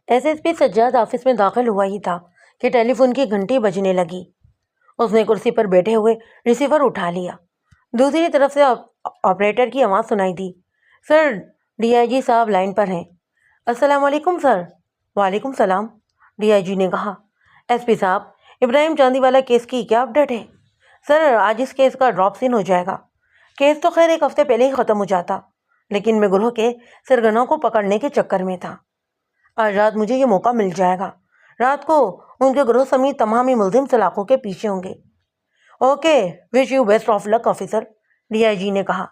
S S P Sajjad office میں داخل ہوا ہی تھا کہ ٹیلی فون کی گھنٹی بجنے لگی۔ اس نے کرسی پر بیٹھے ہوئے ریسیور اٹھا لیا۔ دوسری طرف سے آپریٹر کی آواز سنائی دی، سر ڈی آئی جی صاحب لائن پر ہیں۔ السلام علیکم سر۔ وعلیکم السلام، ڈی آئی جی نے کہا۔ ایس پی صاحب، ابراہیم چاندی والا کیس کی کیا اپڈیٹ ہے؟ سر آج اس کیس کا ڈراپ سین ہو جائے گا۔ کیس تو خیر ایک ہفتے پہلے ہی ختم ہو جاتا، لیکن میں گروہ کے سرگنوں کو پکڑنے کے چکر میں تھا۔ آج رات مجھے یہ موقع مل جائے گا۔ رات کو ان کے گروہ سمیت تمام ہی ملزم سلاخوں کے پیچھے ہوں گے۔ Okay, wish you best of luck officer, D I G نے کہا۔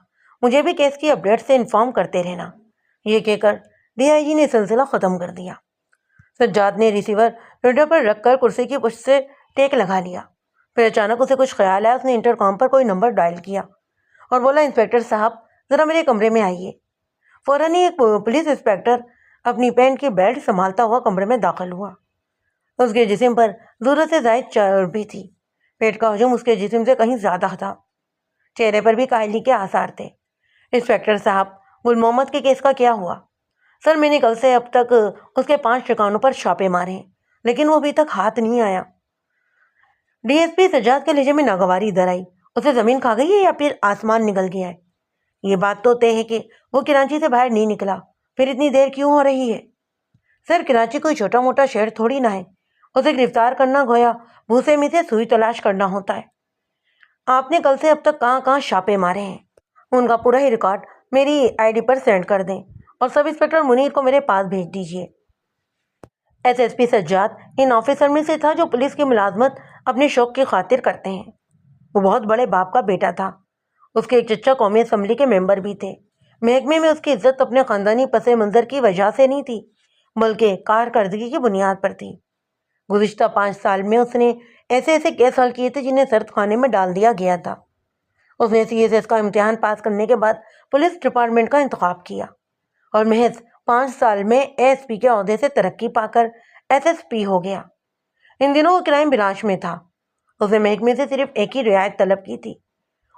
مجھے بھی کیس کی اپڈیٹ سے انفارم کرتے رہنا۔ یہ کہہ کر ڈی آئی جی نے سلسلہ ختم کر دیا۔ سجاد نے ریسیور ریڈیو پر رکھ کر کرسی کی پشت سے ٹیک لگا لیا۔ پھر اچانک اسے کچھ خیال آیا۔ اس نے انٹر کام پر کوئی نمبر ڈائل کیا اور بولا، انسپیکٹر صاحب ذرا میرے کمرے میں آئیے۔ فوراً ہی ایک پولیس انسپیکٹر اپنی پینٹ کی بیلٹ سنبھالتا ہوا کمرے میں داخل ہوا۔ اس کے جسم پر ضرورت سے زائد چربی تھی۔ پیٹ کا حجم اس کے جسم سے کہیں زیادہ تھا۔ چہرے پر بھی کاہلی کے آثار تھے۔ انسپیکٹر صاحب، گل محمد کے کیس کا کیا ہوا؟ سر میں نے کل سے اب تک اس کے 5 ٹھکانوں پر چھاپے مارے ہیں، لیکن وہ ابھی تک ہاتھ نہیں آیا۔ ڈی ایس پی سجاد کے لہجے میں ناگواری ادھر آئی۔ اسے زمین کھا گئی ہے یا پھر آسمان نگل گیا ہے؟ یہ بات تو طے ہے کہ وہ کراچی سے باہر نہیں نکلا، پھر اتنی دیر کیوں ہو رہی ہے؟ سر کراچی کوئی چھوٹا موٹا شہر تھوڑی نہ ہے۔ اسے گرفتار کرنا گویا بھوسے میں سے سوئی تلاش کرنا ہوتا ہے۔ آپ نے کل سے اب تک کہاں کہاں چھاپے مارے ہیں، ان کا پورا ہی ریکارڈ میری آئی ڈی پر سینڈ کر دیں اور سب انسپیکٹر منیر کو میرے پاس بھیج دیجیے۔ ایس ایس پی سجاد ان آفیسر میں سے تھا جو پولیس کی ملازمت اپنے شوق کی خاطر کرتے ہیں۔ وہ بہت بڑے باپ کا بیٹا تھا۔ اس کے ایک چچا قومی اسمبلی کے ممبر بھی تھے۔ محکمے میں اس کی عزت اپنے خاندانی پس منظر کی وجہ سے نہیں تھی، بلکہ کارکردگی کی بنیاد پر تھی۔ گزشتہ 5 سال میں اس نے ایسے کیس حل کیے تھے جنہیں سرد خانے میں ڈال دیا گیا تھا۔ اس نے سی ایس ایس کا امتحان پاس کرنے کے بعد پولیس ڈپارٹمنٹ کا انتخاب کیا اور محض 5 سال میں اے ایس پی کے عہدے سے ترقی پا کر ایس ایس پی ہو گیا۔ ان دنوں وہ کرائم برانچ میں تھا۔ اس نے محکمے سے صرف ایک ہی رعایت طلب کی تھی،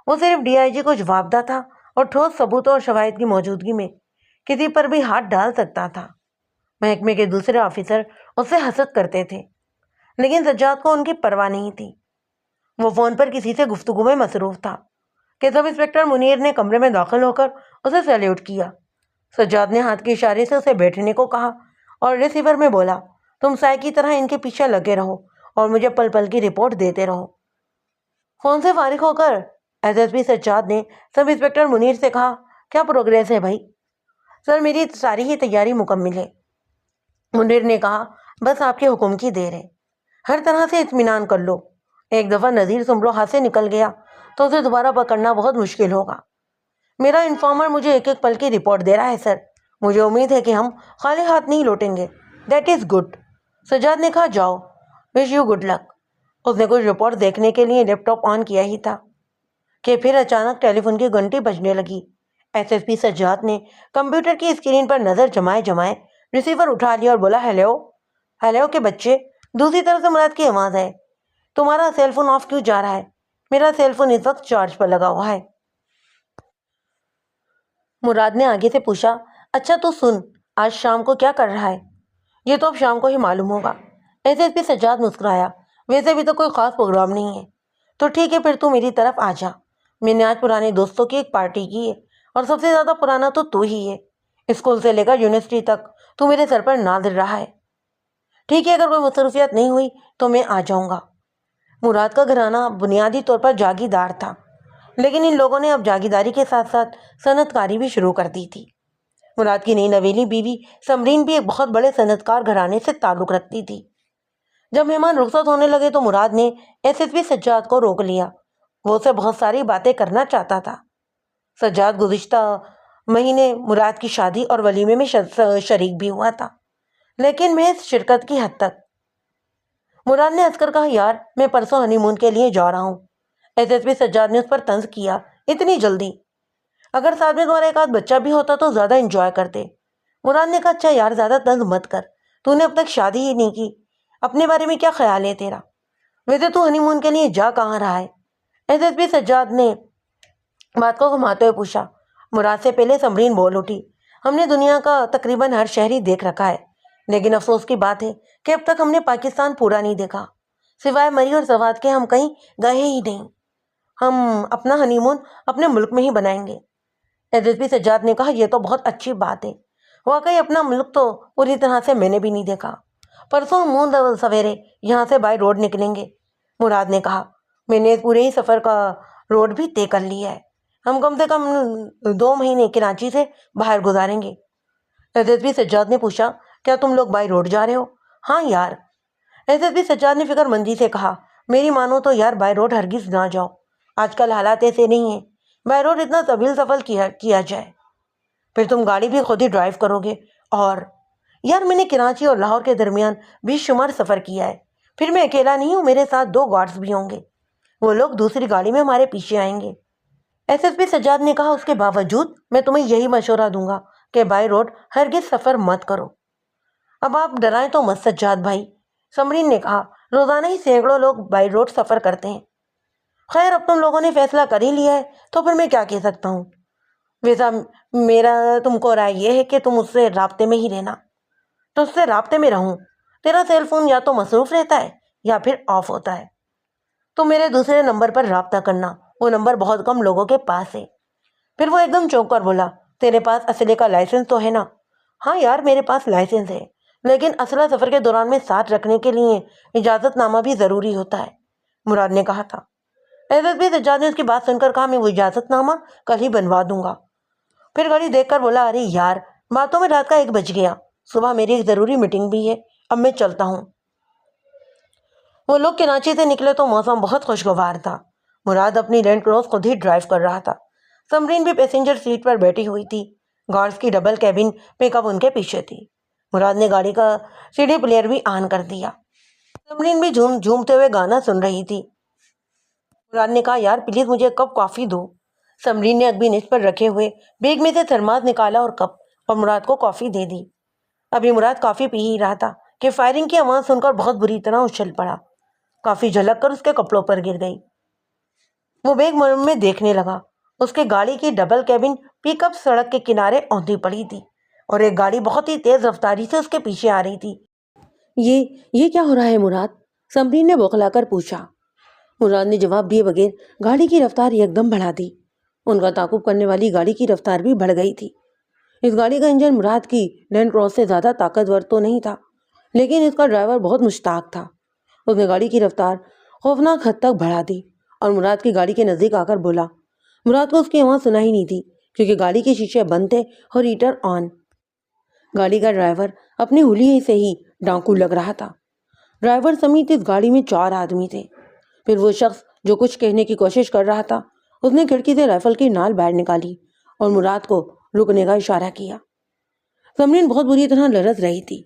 وہ صرف ڈی آئی جی کو جوابدہ تھا اور ٹھوس ثبوتوں اور شواہد کی موجودگی میں کسی پر بھی ہاتھ ڈال سکتا تھا۔ محکمے کے دوسرے آفیسر اس سے حسد کرتے تھے، لیکن سجاد کو ان کی پرواہ نہیں تھی۔ وہ فون پر کسی سے گفتگو میں مصروف تھا کہ سب انسپیکٹر منیر نے کمرے میں داخل ہو کر اسے سیلیوٹ کیا۔ سجاد نے ہاتھ کے اشارے سے اسے بیٹھنے کو کہا اور ریسیور میں بولا، تم سائے کی طرح ان کے پیچھے لگے رہو اور مجھے پل پل کی رپورٹ دیتے رہو۔ فون سے فارغ ہو کر ایس ایس پی سجاد نے سب انسپیکٹر منیر سے کہا، کیا پروگریس ہے بھائی؟ سر میری ساری ہی تیاری مکمل ہے، منیر نے کہا، بس آپ کے حکم کی دیر ہے۔ ہر طرح سے اطمینان کر لو، ایک دفعہ نذیر سمرو ہاتھ سے نکل گیا تو اسے دوبارہ پکڑنا بہت مشکل ہوگا۔ میرا انفارمر مجھے ایک ایک پل کی رپورٹ دے رہا ہے سر، مجھے امید ہے کہ ہم خالی ہاتھ نہیں لوٹیں گے۔ دیٹ از گڈ، سجاد نے کہا، جاؤ، وش یو گڈ لک۔ اس نے کچھ رپورٹ دیکھنے کے لیے لیپ ٹاپ آن کیا ہی تھا کہ پھر اچانک ٹیلی فون کی گھنٹی بجنے لگی۔ ایس ایس پی سجاد نے کمپیوٹر کی اسکرین پر نظر جمائے ریسیور اٹھا لیا اور بولا، ہیلو کے بچے۔ دوسری طرف سے مراد کی آواز ہے، تمہارا سیل فون آف کیوں جا رہا ہے؟ میرا سیل فون اس وقت چارج پر لگا ہوا ہے۔ مراد نے آگے سے پوچھا، اچھا تو سن، آج شام کو کیا کر رہا ہے؟ یہ تو اب شام کو ہی معلوم ہوگا۔ ایس ایس پی سجاد مسکرایا، ویسے بھی تو کوئی خاص پروگرام نہیں ہے۔ تو ٹھیک ہے، پھر تو میری طرف آ جا۔ میں نے آج پرانے دوستوں کی ایک پارٹی کی ہے اور سب سے زیادہ پرانا تو ہی ہے۔ اسکول سے لے کر یونیورسٹی تک تو میرے سر پر ناظر رہا ہے۔ ٹھیک ہے، اگر کوئی مصروفیت نہیں ہوئی تو میں آ جاؤں گا۔ مراد کا گھرانہ بنیادی طور پر جاگیردار تھا، لیکن ان لوگوں نے اب جاگیرداری کے ساتھ ساتھ صنعت کاری بھی شروع کر دی تھی۔ مراد کی نئی نویلی بیوی سمرین بھی ایک بہت بڑے صنعت کار گھرانے سے تعلق رکھتی تھی۔ جب مہمان رخصت ہونے لگے تو مراد نے ایس ایس پی سجاد کو روک لیا۔ وہ اسے بہت ساری باتیں کرنا چاہتا تھا۔ سجاد گزشتہ مہینے مراد کی شادی اور ولیمے میں شریک بھی ہوا تھا، لیکن محض شرکت کی حد تک۔ مراد نے ہنس کر کہا، یار میں پرسوں ہنی مون کے لیے جا رہا ہوں۔ ایس ایس پی سجاد نے اس پر طنز کیا، اتنی جلدی؟ اگر ساتھ میں تمہارا ایک آدھ بچہ بھی ہوتا تو زیادہ انجوائے کرتے۔ مراد نے کہا، اچھا یار زیادہ طنز مت کر، تو نے اب تک شادی ہی نہیں کی، اپنے بارے میں کیا خیال ہے تیرا؟ ویسے تو ہنی مون کے لیے جا کہاں رہا ہے؟ ایس ایس پی سجاد نے بات کو گھماتے ہوئے پوچھا۔ مراد سے پہلے سمرین بول اٹھی، ہم نے دنیا کا تقریباً ہر شہری دیکھ رکھا ہے، لیکن افسوس کی بات ہے کہ اب تک ہم نے پاکستان پورا نہیں دیکھا، سوائے مری اور سوات کے ہم کہیں گئے ہی نہیں۔ ہم اپنا ہنی مون اپنے ملک میں ہی بنائیں گے۔ ایس ایس پی سجاد نے کہا، یہ تو بہت اچھی بات ہے، واقعی اپنا ملک تو پوری طرح سے میں نے بھی نہیں دیکھا۔ پرسوں مون سویرے یہاں سے بائی روڈ نکلیں گے۔ مراد نے کہا، میں نے پورے ہی سفر کا روڈ بھی طے کر لیا ہے، ہم کم سے کم 2 مہینے کراچی سے باہر گزاریں گے۔ ایس ایس پی سجاد نے پوچھا، کیا تم لوگ بائی روڈ جا رہے ہو؟ ہاں یار، ایس ایس پی سجاد نے فکر مندی سے کہا، میری مانو تو یار بائی روڈ ہرگز نہ جاؤ، آج کل حالات ایسے نہیں ہیں، بائی روڈ اتنا طویل سفر کیا جائے، پھر تم گاڑی بھی خود ہی ڈرائیو کرو گے، اور یار میں نے کراچی اور لاہور کے درمیان 20 شمار سفر کیا ہے، پھر میں اکیلا نہیں ہوں، میرے ساتھ 2 گارڈز بھی ہوں گے، وہ لوگ دوسری گاڑی میں ہمارے پیچھے آئیں گے۔ ایس ایس پی سجاد نے کہا، اس کے باوجود میں تمہیں یہی مشورہ دوں گا کہ بائی روڈ ہرگز سفر مت کرو۔ اب آپ ڈرائیں تو مت سجاد بھائی، سمرین نے کہا، روزانہ ہی سینکڑوں لوگ بائی روڈ سفر کرتے ہیں۔ خیر، اب تم لوگوں نے فیصلہ کر ہی لیا ہے تو پھر میں کیا کہہ سکتا ہوں؟ ویسا میرا تم کو رائے یہ ہے کہ تم اس سے رابطے میں ہی رہنا۔ تو اس سے رابطے میں رہوں؟ تیرا سیل فون یا تو مصروف رہتا ہے یا پھر آف ہوتا ہے، تو میرے دوسرے نمبر پر رابطہ کرنا، وہ نمبر بہت کم لوگوں کے پاس ہے۔ پھر وہ ایک دم چونک کر بولا، تیرے پاس اسلحے کا لائسنس تو ہے نا؟ ہاں یار، میرے پاس لائسنس ہے، لیکن اسلحہ سفر کے دوران میں ساتھ رکھنے کے لیے اجازت نامہ بھی ضروری ہوتا ہے، مراد نے کہا تھا۔ ایس ایس پی سجاد نے اس کی بات سن کر کہا، میں وہ اجازت نامہ کل ہی بنوا دوں گا۔ پھر گھڑی دیکھ کر بولا، ارے یار، باتوں میں رات کا 1 بج گیا، صبح میری ایک ضروری میٹنگ بھی ہے، اب میں چلتا ہوں۔ وہ لوگ کراچی سے نکلے تو موسم بہت خوشگوار تھا۔ مراد اپنی لینڈ کروز خود ہی ڈرائیو کر رہا تھا، سمرین بھی پیسنجر سیٹ پر بیٹھی ہوئی تھی، گارڈز کی ڈبل کیبن پک اپ ان کے پیچھے تھی۔ مراد نے گاڑی کا سی ڈی پلیئر بھی آن کر دیا، سمرین بھی جھومتے ہوئے گانا سن رہی تھی۔ مراد نے کہا، یار پلیز مجھے کپ کافی دو۔ سمرین نے اگبی نچ پر رکھے ہوئے بیگ میں سے تھرماس نکالا اور کپ اور مراد کو کافی دے دی۔ ابھی مراد کافی پی ہی رہا تھا کہ فائرنگ کی آواز سن کر بہت بری طرح اچھل پڑا، کافی جھلک کر اس کے کپڑوں پر گر گئی۔ وہ بیگ میں دیکھنے لگا، اس کے گاڑی کی ڈبل کیبن پک اپ سڑک کے کنارے اوندھی پڑی تھی اور ایک گاڑی بہت ہی تیز رفتاری سے اس کے پیچھے آ رہی تھی۔ یہ کیا ہو رہا ہے مراد؟ سمرین نے بوکھلا کر پوچھا۔ مراد نے جواب دیے بغیر گاڑی کی رفتار ایک دم بڑھا دی۔ ان کا تعاقب کرنے والی گاڑی کی رفتار بھی بڑھ گئی تھی۔ اس گاڑی کا انجن مراد کی لینڈ کروز سے زیادہ طاقتور تو نہیں تھا، لیکن اس کا ڈرائیور بہت مشتاق تھا۔ اس نے گاڑی کی رفتار خوفناک حد تک بڑھا دی اور مراد کی گاڑی کے نزدیک آ کر بولا۔ مراد کو اس کی آواز سنائی نہیں تھی کیونکہ گاڑی کے شیشے بند تھے اور ہیٹر آن۔ گاڑی کا ڈرائیور اپنی حلیے سے ہی ڈاکو لگ رہا تھا۔ ڈرائیور سمیت اس گاڑی میں 4 آدمی تھے۔ پھر وہ شخص جو کچھ کہنے کی کوشش کر رہا تھا، اس نے کھڑکی سے رائفل کی نال باہر نکالی اور مراد کو رکنے کا اشارہ کیا۔ سمرین بہت بری طرح لرز رہی تھی۔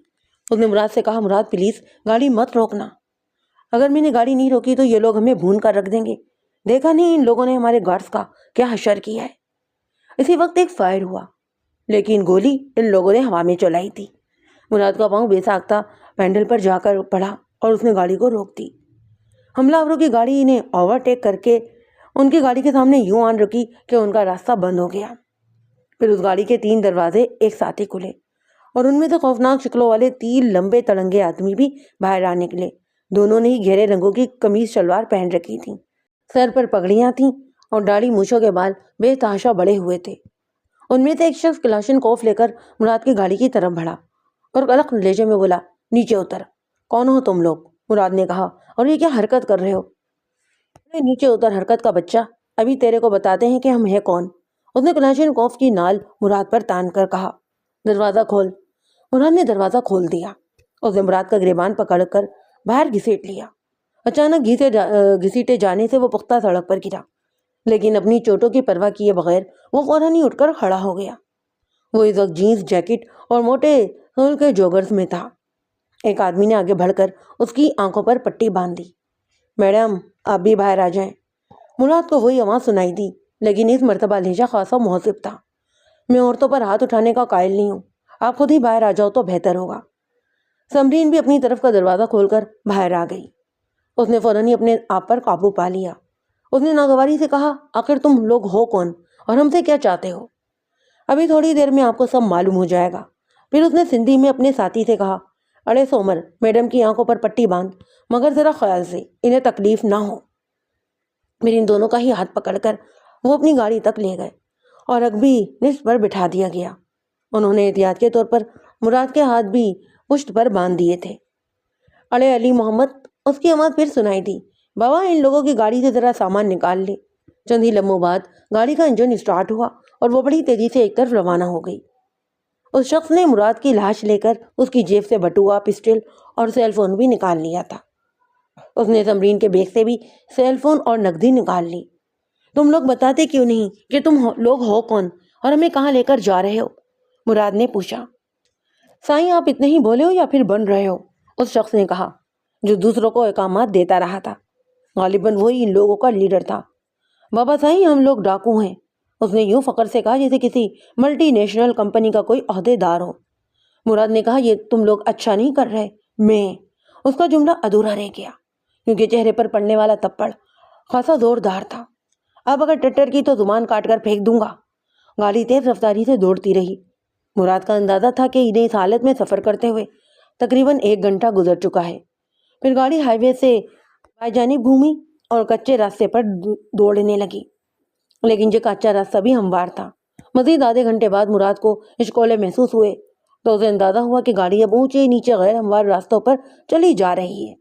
اس نے مراد سے کہا، مراد پلیز گاڑی مت روکنا، اگر میں نے گاڑی نہیں روکی تو یہ لوگ ہمیں بھون کر رکھ دیں گے، دیکھا نہیں ان لوگوں نے ہمارے گارڈز کا کیا حشر کیا ہے۔ اسی وقت ایک فائر ہوا، لیکن گولی ان لوگوں نے ہوا میں چلائی تھی۔ مراد کا پاؤں بے ساختہ پینڈل پر جا کر پڑا اور اس نے گاڑی کو روک دی۔ حملہ آوروں کی گاڑی انہیں اوورٹیک کر کے ان کی گاڑی کے سامنے یوں آن رکی کہ ان کا راستہ بند ہو گیا۔ پھر اس گاڑی کے 3 دروازے ایک ساتھ ہی کھلے اور ان میں سے خوفناک شکلوں والے 3 لمبے تڑنگے آدمی بھی باہر آ نکلے۔ دونوں نے ہی گہرے رنگوں کی قمیض شلوار پہن رکھی تھی، سر پر پگڑیاں تھیں اور داڑھی مونچھوں کے بال بے تحاشا بڑے ہوئے تھے۔ ان میں سے ایک شخص کلاشن کوف لے کر مراد کی گاڑی کی طرف بڑھا اور قلق لہجے میں بولا، نیچے اتر۔ کون ہو تم لوگ؟ مراد نے کہا، اور یہ کیا حرکت کر رہے ہو؟ نیچے اتر حرکت کا بچہ، ابھی تیرے کو بتاتے ہیں کہ ہم ہیں کون۔ اس نے کلاشن کوف کی نال مراد پر تان کر کہا، دروازہ کھول۔ مراد نے دروازہ کھول دیا۔ اس نے مراد کا گریبان پکڑ کر باہر گھسیٹ لیا۔ اچانک گھسیٹے جانے سے وہ پختہ سڑک پر گرا، لیکن اپنی چوٹوں کی پرواہ کیے بغیر وہ فوراً ہی اٹھ کر کھڑا ہو گیا۔ وہ اس وقت جینز جیکٹ اور موٹے سول کے جوگرز میں تھا۔ ایک آدمی نے آگے بڑھ کر اس کی آنکھوں پر پٹی باندھ دی۔ میڈم، آپ بھی باہر آ جائیں۔ مراد کو وہی آواز سنائی دی، لیکن اس مرتبہ لہجہ خاصا مہذب تھا۔ میں عورتوں پر ہاتھ اٹھانے کا قائل نہیں ہوں، آپ خود ہی باہر آ جاؤ تو بہتر ہوگا۔ سمرین بھی اپنی طرف کا دروازہ کھول کر باہر آ گئی۔ اس نے فوراً ہی اپنے آپ پر قابو پا لیا۔ اس نے ناگواری سے کہا، آخر تم لوگ ہو کون اور ہم سے کیا چاہتے ہو؟ ابھی تھوڑی دیر میں آپ کو سب معلوم ہو جائے گا۔ پھر اس نے سندھی میں اپنے ساتھی سے کہا، ارے سومر، میڈم کی آنکھوں پر پٹی باندھ، مگر ذرا خیال سے، انہیں تکلیف نہ ہو۔ پھر ان دونوں کا ہی ہاتھ پکڑ کر وہ اپنی گاڑی تک لے گئے اور اگبی نصف پر بٹھا دیا گیا۔ انہوں نے احتیاط کے طور پر مراد کے ہاتھ بھی پشت پر باندھ دیے تھے۔ ارے علی محمد، اس کی آواز پھر سنائی دی، بابا ان لوگوں کی گاڑی سے ذرا سامان نکال لے۔ چند ہی لمحوں بعد گاڑی کا انجن اسٹارٹ ہوا اور وہ بڑی تیزی سے ایک طرف روانہ ہو گئی۔ اس شخص نے مراد کی لاش لے کر اس کی جیب سے بٹوا، پسٹل اور سیل فون بھی نکال لیا تھا۔ اس نے سمرین کے بیگ سے بھی سیل فون اور نقدی نکال لی۔ تم لوگ بتاتے کیوں نہیں کہ تم لوگ ہو کون اور ہمیں کہاں لے کر جا رہے ہو؟ مراد نے پوچھا۔ سائیں، آپ اتنے ہی بولے ہو یا پھر بن رہے ہو؟ اس شخص نے کہا، جو دوسروں کو احکامات دیتا رہا تھا۔ غالباً وہی ان لوگوں کا لیڈر تھا۔ بابا سائیں، ہم لوگ ڈاکو ہیں، اس نے یوں فخر سے کہا جیسے کسی ملٹی نیشنل کمپنی کا کوئی عہدے دار ہو۔ مراد نے کہا، یہ تم لوگ اچھا نہیں کر رہے۔ اس کا جملہ ادھورا رہ گیا کیونکہ چہرے پر پڑنے والا تپڑ خاصا زوردار تھا۔ اب اگر ٹٹر کی تو زبان کاٹ کر پھینک دوں گا۔ گاڑی تیز رفتاری سے دوڑتی رہی۔ مراد کا اندازہ تھا کہ انہیں اس حالت میں سفر کرتے ہوئے تقریباً 1 گھنٹہ گزر چکا ہے۔ پھر گاڑی ہائی وے سے بائیں جانب گھومی اور کچے راستے پر دوڑنے لگی، لیکن یہ کچا راستہ بھی ہموار تھا۔ مزید آدھے گھنٹے بعد مراد کو ہچکولے محسوس ہوئے تو اسے اندازہ ہوا کہ گاڑی اب اونچے نیچے غیر ہموار راستوں پر چلی جا رہی ہے۔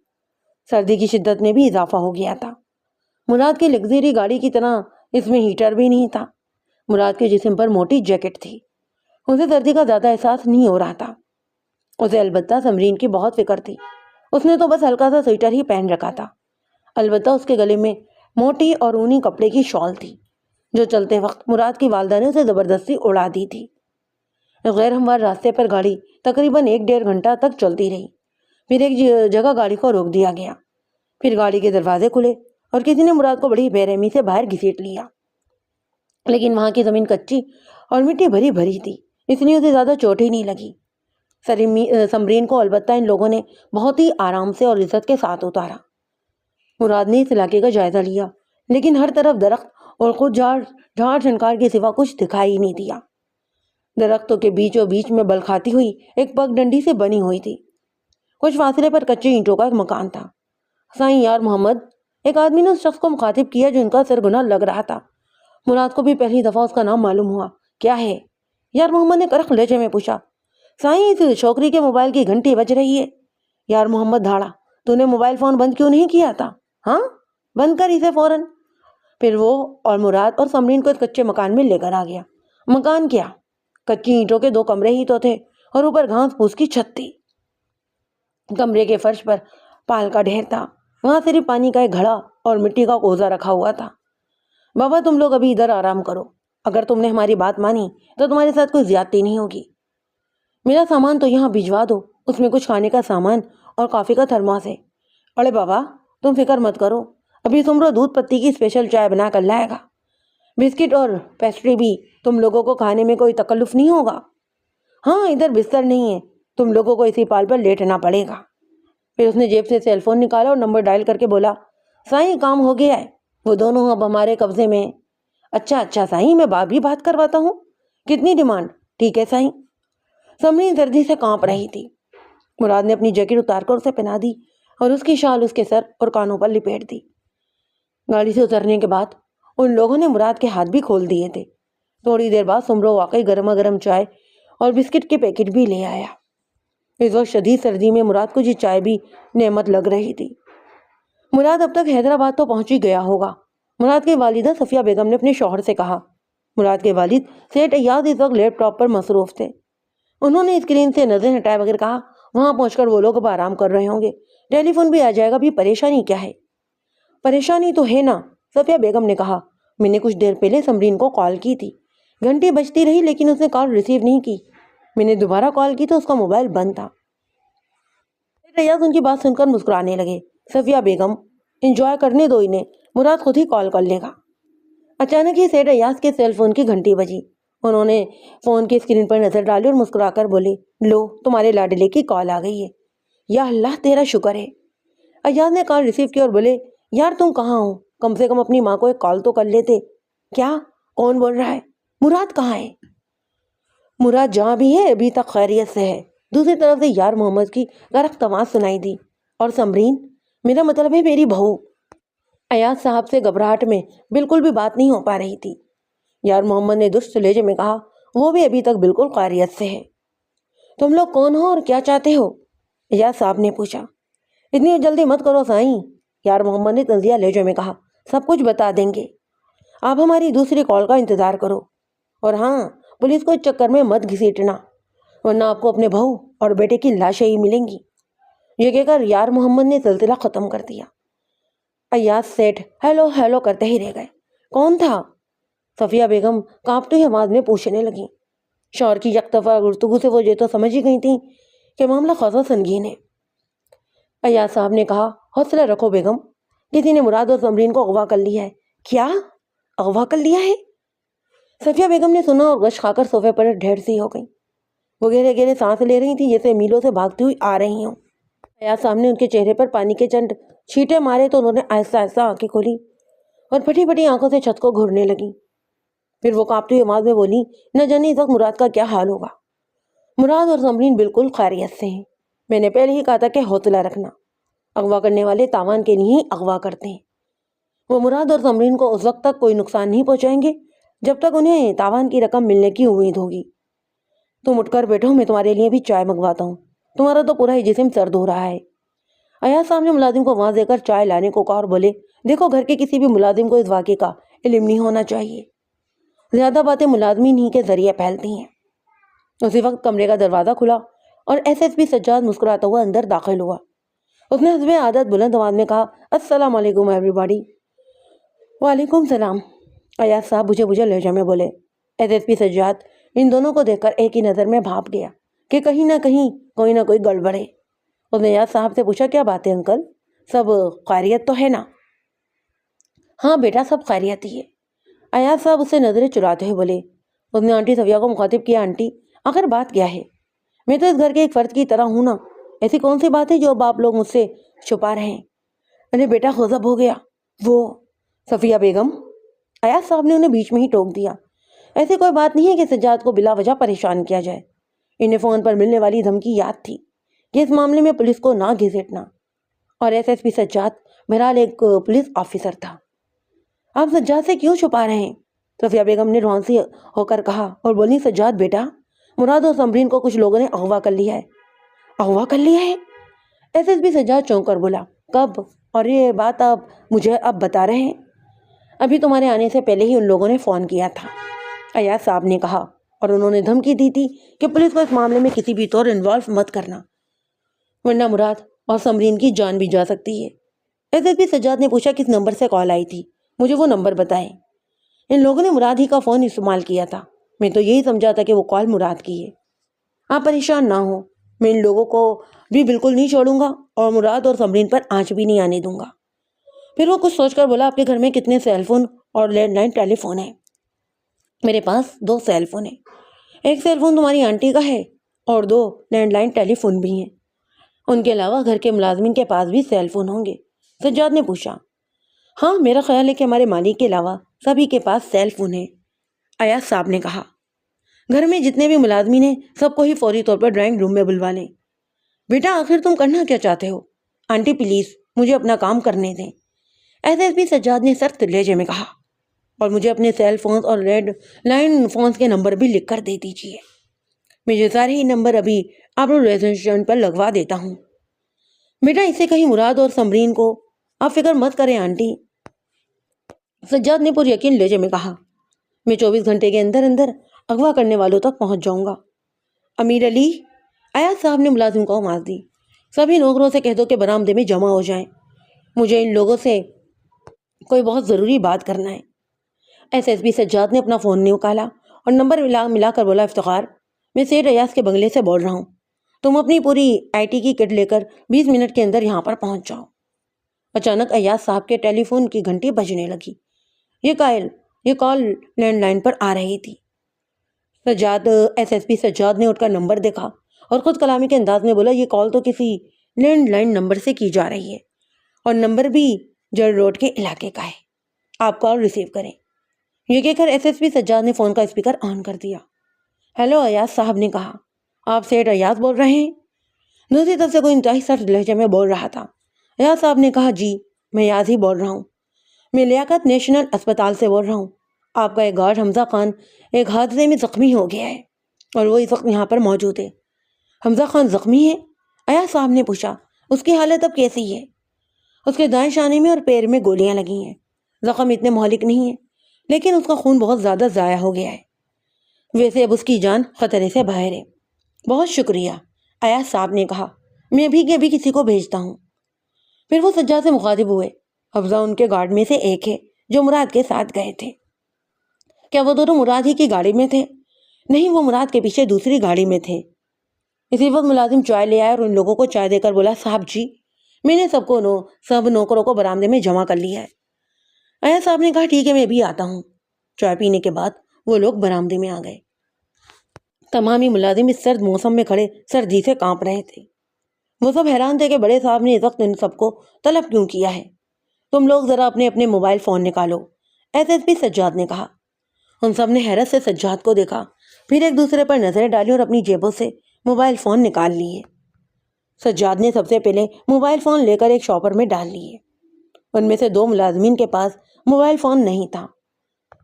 سردی کی شدت میں بھی اضافہ ہو گیا تھا۔ مراد کی لگژری گاڑی کی طرح اس میں ہیٹر بھی نہیں تھا۔ مراد کے جسم پر موٹی جیکٹ تھی، اسے سردی کا زیادہ احساس نہیں ہو رہا تھا۔ اسے البتہ سمرین کی بہت فکر تھی۔ اس نے تو بس ہلکا سا سویٹر ہی پہن رکھا تھا، البتہ اس کے گلے میں موٹی اور اونی کپڑے کی شال تھی جو چلتے وقت مراد کی والدہ نے اسے زبردستی اڑا دی تھی۔ غیر ہموار راستے پر گاڑی تقریباً 1-1.5 گھنٹہ تک چلتی رہی۔ پھر ایک جگہ گاڑی کو روک دیا گیا۔ پھر گاڑی کے دروازے کھلے اور کسی نے مراد کو بڑی بے رحمی سے باہر گھسیٹ لیا، لیکن وہاں کی زمین کچی اور مٹی بھری بھری تھی، اس لیے اسے زیادہ چوٹ ہی نہیں لگی۔ سمرین کو البتہ ان لوگوں نے بہت ہی آرام سے اور عزت کے ساتھ اتارا۔ مراد نے اس علاقے کا جائزہ لیا، لیکن ہر طرف درخت اور خود جھاڑ جھنکار کے سوا کچھ دکھائی نہیں دیا۔ درختوں کے بیچوں بیچ میں بل کھاتی ہوئی ایک پگ ڈنڈی سے بنی ہوئی تھی۔ کچھ فاصلے پر کچی اینٹوں کا ایک مکان تھا۔ سائیں یار محمد، ایک آدمی نے اس شخص کو مخاطب کیا جو ان کا سرگنا لگ رہا تھا۔ مراد کو بھی پہلی دفعہ اس کا نام معلوم ہوا۔ کیا ہے؟ یار محمد نے کرخ لہجے میں پوچھا۔ سائیں، اس چھوکری کے موبائل کی گھنٹی بج رہی ہے۔ یار محمد دھاڑا، تو نے موبائل فون بند کیوں نہیں کیا تھا؟ ہاں، بند کر اسے فوراً۔ پھر وہ اور مراد اور سمرین کو اس کچے مکان میں لے کر آ گیا۔ مکان کیا، کچی اینٹوں کے 2 کمرے ہی تو تھے اور اوپر گھاس پھوس کی چھت تھی۔ کمرے کے فرش پر پال کا ڈھیر تھا، وہاں صرف پانی کا ایک گھڑا اور مٹی کا کوزہ رکھا ہوا تھا۔ بابا تم لوگ ابھی ادھر آرام کرو، اگر تم نے ہماری بات مانی تو تمہارے ساتھ کوئی زیادتی نہیں ہوگی۔ میرا سامان تو یہاں بھجوا دو، اس میں کچھ کھانے کا سامان اور کافی کا تھرماس ہے۔ ارے بابا تم فکر مت کرو، ابھی سمرو دودھ پتی کی اسپیشل چائے بنا کر لائے گا۔ بسکٹ اور پیسٹری بھی، تم لوگوں کو کھانے میں کوئی تکلف نہیں ہوگا۔ ہاں، ادھر بستر نہیں ہے، تم لوگوں کو اسی پال پر لیٹنا پڑے گا۔ پھر اس نے جیب سے سیل فون نکالا اور نمبر ڈائل کر کے بولا، سائیں کام ہو گیا ہے، وہ دونوں اب ہمارے قبضے میں۔ اچھا سائیں، میں بھی بات کرواتا ہوں۔ کتنی ڈیمانڈ؟ ٹھیک ہے سائیں۔ سمرین سردی سے کانپ رہی تھی۔ مراد نے اپنی جیکٹ اتار کر اسے پہنا دی اور اس کی شال اس کے سر اور کانوں پر لپیٹ دی۔ گاڑی سے اترنے کے بعد ان لوگوں نے مراد کے ہاتھ بھی کھول دیے تھے۔ تھوڑی دیر بعد سمرو واقعی گرما گرم چائے اور بسکٹ کے پیکٹ بھی لے آیا۔ اس وقت شدید سردی میں مراد کو یہ چائے بھی نعمت لگ رہی تھی۔ مراد اب تک حیدرآباد تو پہنچ ہی گیا ہوگا، مراد کی والدہ صفیہ بیگم نے اپنے شوہر سے کہا۔ مراد کے والد سیٹھ ایاز اس وقت لیپ ٹاپ پر مصروف تھے۔ انہوں نے اسکرین سے نظر ہٹائے بغیر کہا، وہاں پہنچ کر وہ لوگ اب آرام کر رہے ہوں گے، ٹیلی فون بھی آ جائے گا، بھی پریشانی کیا ہے؟ پریشانی تو ہے نا، صفیہ بیگم نے کہا، میں نے کچھ دیر پہلے سمرین کو کال کی تھی، گھنٹی بجتی رہی لیکن اس نے کال ریسیو نہیں کی، میں نے دوبارہ کال کی تو اس کا موبائل بند تھا۔ ریاض ان کی بات سن کر مسکرانے لگے۔ صفیہ بیگم، انجوائے کرنے دو انہیں، مراد خود ہی کال کر لے گا۔ اچانک ہی سیٹھ ایاز کے سیل فون کی گھنٹی بجی۔ انہوں نے فون کی اسکرین پر نظر ڈالی اور مسکرا کر بولے، لو تمہارے لاڈلے کی کال آ گئی ہے۔ یا اللہ تیرا شکر ہے۔ ایاز نے کال ریسیو کی اور بولے، یار تم کہاں ہو؟ کم سے کم اپنی ماں کو ایک کال تو کر لیتے۔ کیا؟ کون بول رہا ہے؟ مراد کہاں ہے؟ مراد جہاں بھی ہے ابھی تک خیریت سے ہے، دوسری طرف سے یار محمد کی غرق آواز سنائی دی، اور سمرین، میرا مطلب ہے میری بہو۔ ایاز صاحب سے گھبراہٹ میں بالکل بھی بات نہیں ہو پا رہی تھی۔ یار محمد نے درست لہجے میں کہا، وہ بھی ابھی تک بالکل خیریت سے ہے۔ تم لوگ کون ہو اور کیا چاہتے ہو؟ ایاز صاحب نے پوچھا۔ اتنی جلدی مت کرو سائیں، یار محمد نے تنزیہ لہجے میں کہا، سب کچھ بتا دیں گے، آپ ہماری دوسری کال کا انتظار کرو، اور ہاں، پولیس کو اس چکر میں مت گھسیٹنا، ورنہ آپ کو اپنے بہو اور بیٹے کی لاشیں ہی ملیں گی۔ یہ کہہ کر یار محمد نے سلسلہ ختم کر دیا۔ ایاز سیٹھ ہیلو ہیلو کرتے ہی رہ گئے۔ کون تھا؟ صفیہ بیگم کانپتی آواز میں پوچھنے لگیں۔ شوہر کی یک طرفہ گفتگو سے وہ یہ تو سمجھ ہی گئی تھیں کہ معاملہ خاصا سنگین ہے۔ ایاز صاحب نے کہا، حوصلہ رکھو بیگم، کسی نے مراد اور سمرین کو اغوا کر لیا ہے۔ کیا؟ اغوا کر لیا ہے؟ صفیہ بیگم نے سنا اور غش کھا کر صوفے پر ڈھیر سی ہو گئی۔ وہ گہرے گہرے سانس لے رہی تھی جیسے میلوں سے بھاگتی ہوئی آ رہی ہوں۔ ایاز صاحب نے ان کے چہرے پر پانی کے چند چھینٹے مارے تو انہوں نے آہستہ آہستہ آنکھیں کھولی اور پھٹی پھٹی آنکھوں سے چھت کو گھورنے لگی۔ پھر وہ کانپتی ہوئی آواز میں بولی، نہ جانے اس وقت مراد کا کیا حال ہوگا۔ مراد اور سمرین بالکل خیریت سے ہیں، میں نے پہلے ہی کہا تھا کہ حوصلہ رکھنا، اغوا کرنے والے تاوان کے لیے ہی اغوا کرتے ہیں۔ وہ مراد اور سمرین کو اس وقت تک کوئی نقصان نہیں پہنچائیں گے جب تک انہیں تاوان کی رقم ملنے کی امید ہوگی۔ تم اٹھ کر بیٹھو، میں تمہارے لیے بھی چائے منگواتا ہوں، تمہارا تو پورا ہی جسم سرد ہو رہا ہے۔ ایاز صاحب نے ملازم کو آواز دے کر چائے لانے کو کہا اور بولے، دیکھو گھر کے کسی بھی ملازم کو اس واقعے کا علم نہیں ہونا چاہیے، زیادہ باتیں ملازمین ہی کے ذریعے پھیلتی ہیں۔ اسی وقت کمرے کا دروازہ کھلا اور ایس ایس پی سجاد مسکراتا ہوا اندر داخل ہوا۔ اس نے حسب عادت بلند آواز میں کہا، السلام علیکم ایوری باڈی۔ وعلیکم السلام، ایاز صاحب بجھے بجھے لہجے میں بولے۔ ایس ایس پی سجاد ان دونوں کو دیکھ کر ایک ہی نظر میں بھاپ گیا کہ کہیں نہ کہیں کوئی نہ کوئی گڑبڑ ہے۔ اس نے ایاز صاحب سے پوچھا، کیا بات ہے انکل، سب خیریت تو ہے نا؟ ہاں بیٹا، سب خیریت ہی ہے، ایاز صاحب اس سے نظریں چراتے ہوئے بولے۔ اس نے آنٹی صفیہ کو مخاطب کیا، آنٹی آخر بات کیا ہے؟ میں تو اس گھر کے ایک فرد کی طرح ہوں نا، ایسی کون سی بات ہے جو اب آپ لوگ مجھ سے چھپا رہے ہیں؟ ارے بیٹا غضب ہو گیا، وہ صفیہ بیگم، ایاز صاحب نے انہیں بیچ میں ہی ٹوک دیا۔ ایسی کوئی بات نہیں ہے کہ سجاد کو بلا وجہ پریشان کیا جائے، انہیں فون پر ملنے والی دھمکی یاد تھی کہ اس معاملے میں پولیس کو نہ گھسیٹنا، اور ایس ایس پی سجاد بہرحال ایک پولیس آفیسر تھا۔ آپ سجاد سے کیوں چھپا رہے ہیں؟ صفیہ بیگم نے روانسی ہو کر کہا اور بولی، سجاد بیٹا، مراد اور سمرین کو کچھ لوگوں نے اغوا کر لیا ہے۔ اغوا کر لیا ہے؟ ایس ایس پی سجاد چونک کر بولا، کب؟ اور یہ بات آپ مجھے اب بتا رہے ہیں؟ ابھی تمہارے آنے سے پہلے ہی ان لوگوں نے فون کیا تھا، ایاز صاحب نے کہا، اور انہوں نے دھمکی دی تھی کہ پولیس کو اس معاملے میں کسی بھی طور انوالو مت کرنا، ورنہ مراد اور سمرین کی جان بھی جا سکتی ہے۔ ایس ایس پی سجاد نے پوچھا، کس نمبر سے کال آئی تھی؟ مجھے وہ نمبر بتائیں۔ ان لوگوں نے مراد ہی کا فون استعمال کیا تھا، میں تو یہی سمجھا تھا کہ وہ کال مراد کی ہے۔ آپ پریشان نہ ہوں، میں ان لوگوں کو بھی بالکل نہیں چھوڑوں گا اور مراد اور سمرین پر آنچ بھی نہیں آنے دوں گا۔ پھر وہ کچھ سوچ کر بولا، آپ کے گھر میں کتنے سیل فون اور لینڈ لائن ٹیلی فون ہیں؟ میرے پاس 2 سیل فون ہیں، ایک سیل فون تمہاری آنٹی کا ہے اور 2 لینڈ لائن ٹیلی فون بھی ہیں۔ ان کے علاوہ گھر کے ملازمین کے پاس بھی سیل فون ہوں گے؟ سجاد نے پوچھا۔ ہاں، میرا خیال ہے کہ ہمارے مالک کے علاوہ سبھی کے پاس سیل فون ہیں، ایاز صاحب نے کہا۔ گھر میں جتنے بھی ملازمین ہیں سب کو ہی فوری طور پر ڈرائنگ روم میں بلوا لیں۔ بیٹا آخر تم کرنا کیا چاہتے ہو؟ آنٹی پلیز مجھے اپنا کام کرنے دیں، ایس ایس پی سجاد نے سخت لہجے میں کہا، اور مجھے اپنے سیل فونز اور ریڈ لائن فونز کے نمبر بھی لکھ کر دے دیجیے، میں یہ سارے ہی نمبر ابھی آپ ریزیڈنٹ پر لگوا دیتا ہوں۔ بیٹا اس سے کہیں مراد اور سمرین کو آپ فکر مت کریں آنٹی، سجاد نے پر یقین لہجے میں کہا، میں 24 گھنٹے کے اندر اندر اغوا کرنے والوں تک پہنچ جاؤں گا۔ امیر علی، ایاز صاحب نے ملازم کو آواز دی، سبھی نوکروں سے کہہ دو کہ برآمدے میں جمع ہو جائیں، مجھے ان لوگوں سے کوئی بہت ضروری بات کرنا ہے۔ ایس ایس پی سجاد نے اپنا فون نکالا اور نمبر ملا کر بولا، افتخار، میں سیٹھ ایاز کے بنگلے سے بول رہا ہوں، تم اپنی پوری آئی ٹی کی کٹ لے کر 20 منٹ کے اندر یہاں پر پہنچ جاؤ۔ اچانک ایاز صاحب کے ٹیلی فون کی گھنٹی بجنے لگی۔ یہ کال لینڈ لائن پر آ رہی تھی۔ ایس ایس پی سجاد نے اٹھ کر نمبر دیکھا اور خود کلامی کے انداز میں بولا، یہ کال تو کسی لینڈ لائن نمبر سے کی جا رہی ہے اور نمبر بھی جل روڈ کے علاقے کا ہے، آپ کال ریسیو کریں۔ یہ کہہ کر ایس ایس پی سجاد نے فون کا اسپیکر آن کر دیا۔ ہیلو، ایاز صاحب نے کہا، آپ سیٹ ایاز بول رہے ہیں؟ دوسری طرف سے کوئی انتہائی سخت لہجے میں بول رہا تھا۔ ایاز صاحب نے کہا، جی میں ایاز ہی بول رہا ہوں، میں لیاقت نیشنل اسپتال سے بول رہا ہوں۔ آپ کا ایک گارڈ حمزہ خان ایک حادثے میں زخمی ہو گیا ہے اور وہ اس وقت یہاں پر موجود ہے۔ حمزہ خان زخمی ہے؟ ایاز صاحب نے پوچھا۔ اس کی حالت اب کیسی ہے؟ اس کے دائیں شانے میں اور پیر میں گولیاں لگی ہیں، زخم اتنے مہلک نہیں ہیں لیکن اس کا خون بہت زیادہ ضائع ہو گیا ہے، ویسے اب اس کی جان خطرے سے باہر ہے۔ بہت شکریہ، ایاز صاحب نے کہا، میں ابھی کسی کو بھیجتا ہوں۔ پھر وہ سجاد سے مخاطب ہوئے۔ حفظہ ان کے گارڈ میں سے ایک ہے جو مراد کے ساتھ گئے تھے۔ کیا وہ دونوں مراد ہی کی گاڑی میں تھے؟ نہیں، وہ مراد کے پیچھے دوسری گاڑی میں تھے۔ اسی وقت ملازم چائے لے آیا اور ان لوگوں کو چائے دے کر بولا، صاحب جی میں نے سب نوکروں کو برآمدے میں جمع کر لیا ہے۔ ایاز صاحب نے کہا، ٹھیک ہے میں بھی آتا ہوں۔ چائے پینے کے بعد وہ لوگ برآمدے میں آ گئے۔ تمام ہی ملازم اس سرد موسم میں کھڑے سردی سے کانپ رہے تھے۔ وہ سب حیران تھے کہ بڑے صاحب نے اس وقت ان سب کو طلب کیوں کیا ہے۔ تم لوگ ذرا اپنے اپنے موبائل فون نکالو، ایس ایس پی سجاد نے کہا۔ ان سب نے حیرت سے سجاد کو دیکھا، پھر ایک دوسرے پر نظریں ڈالی اور اپنی جیبوں سے موبائل فون نکال لیے۔ سجاد نے سب سے پہلے موبائل فون لے کر ایک شاپر میں ڈال لیے۔ ان میں سے 2 ملازمین کے پاس موبائل فون نہیں تھا۔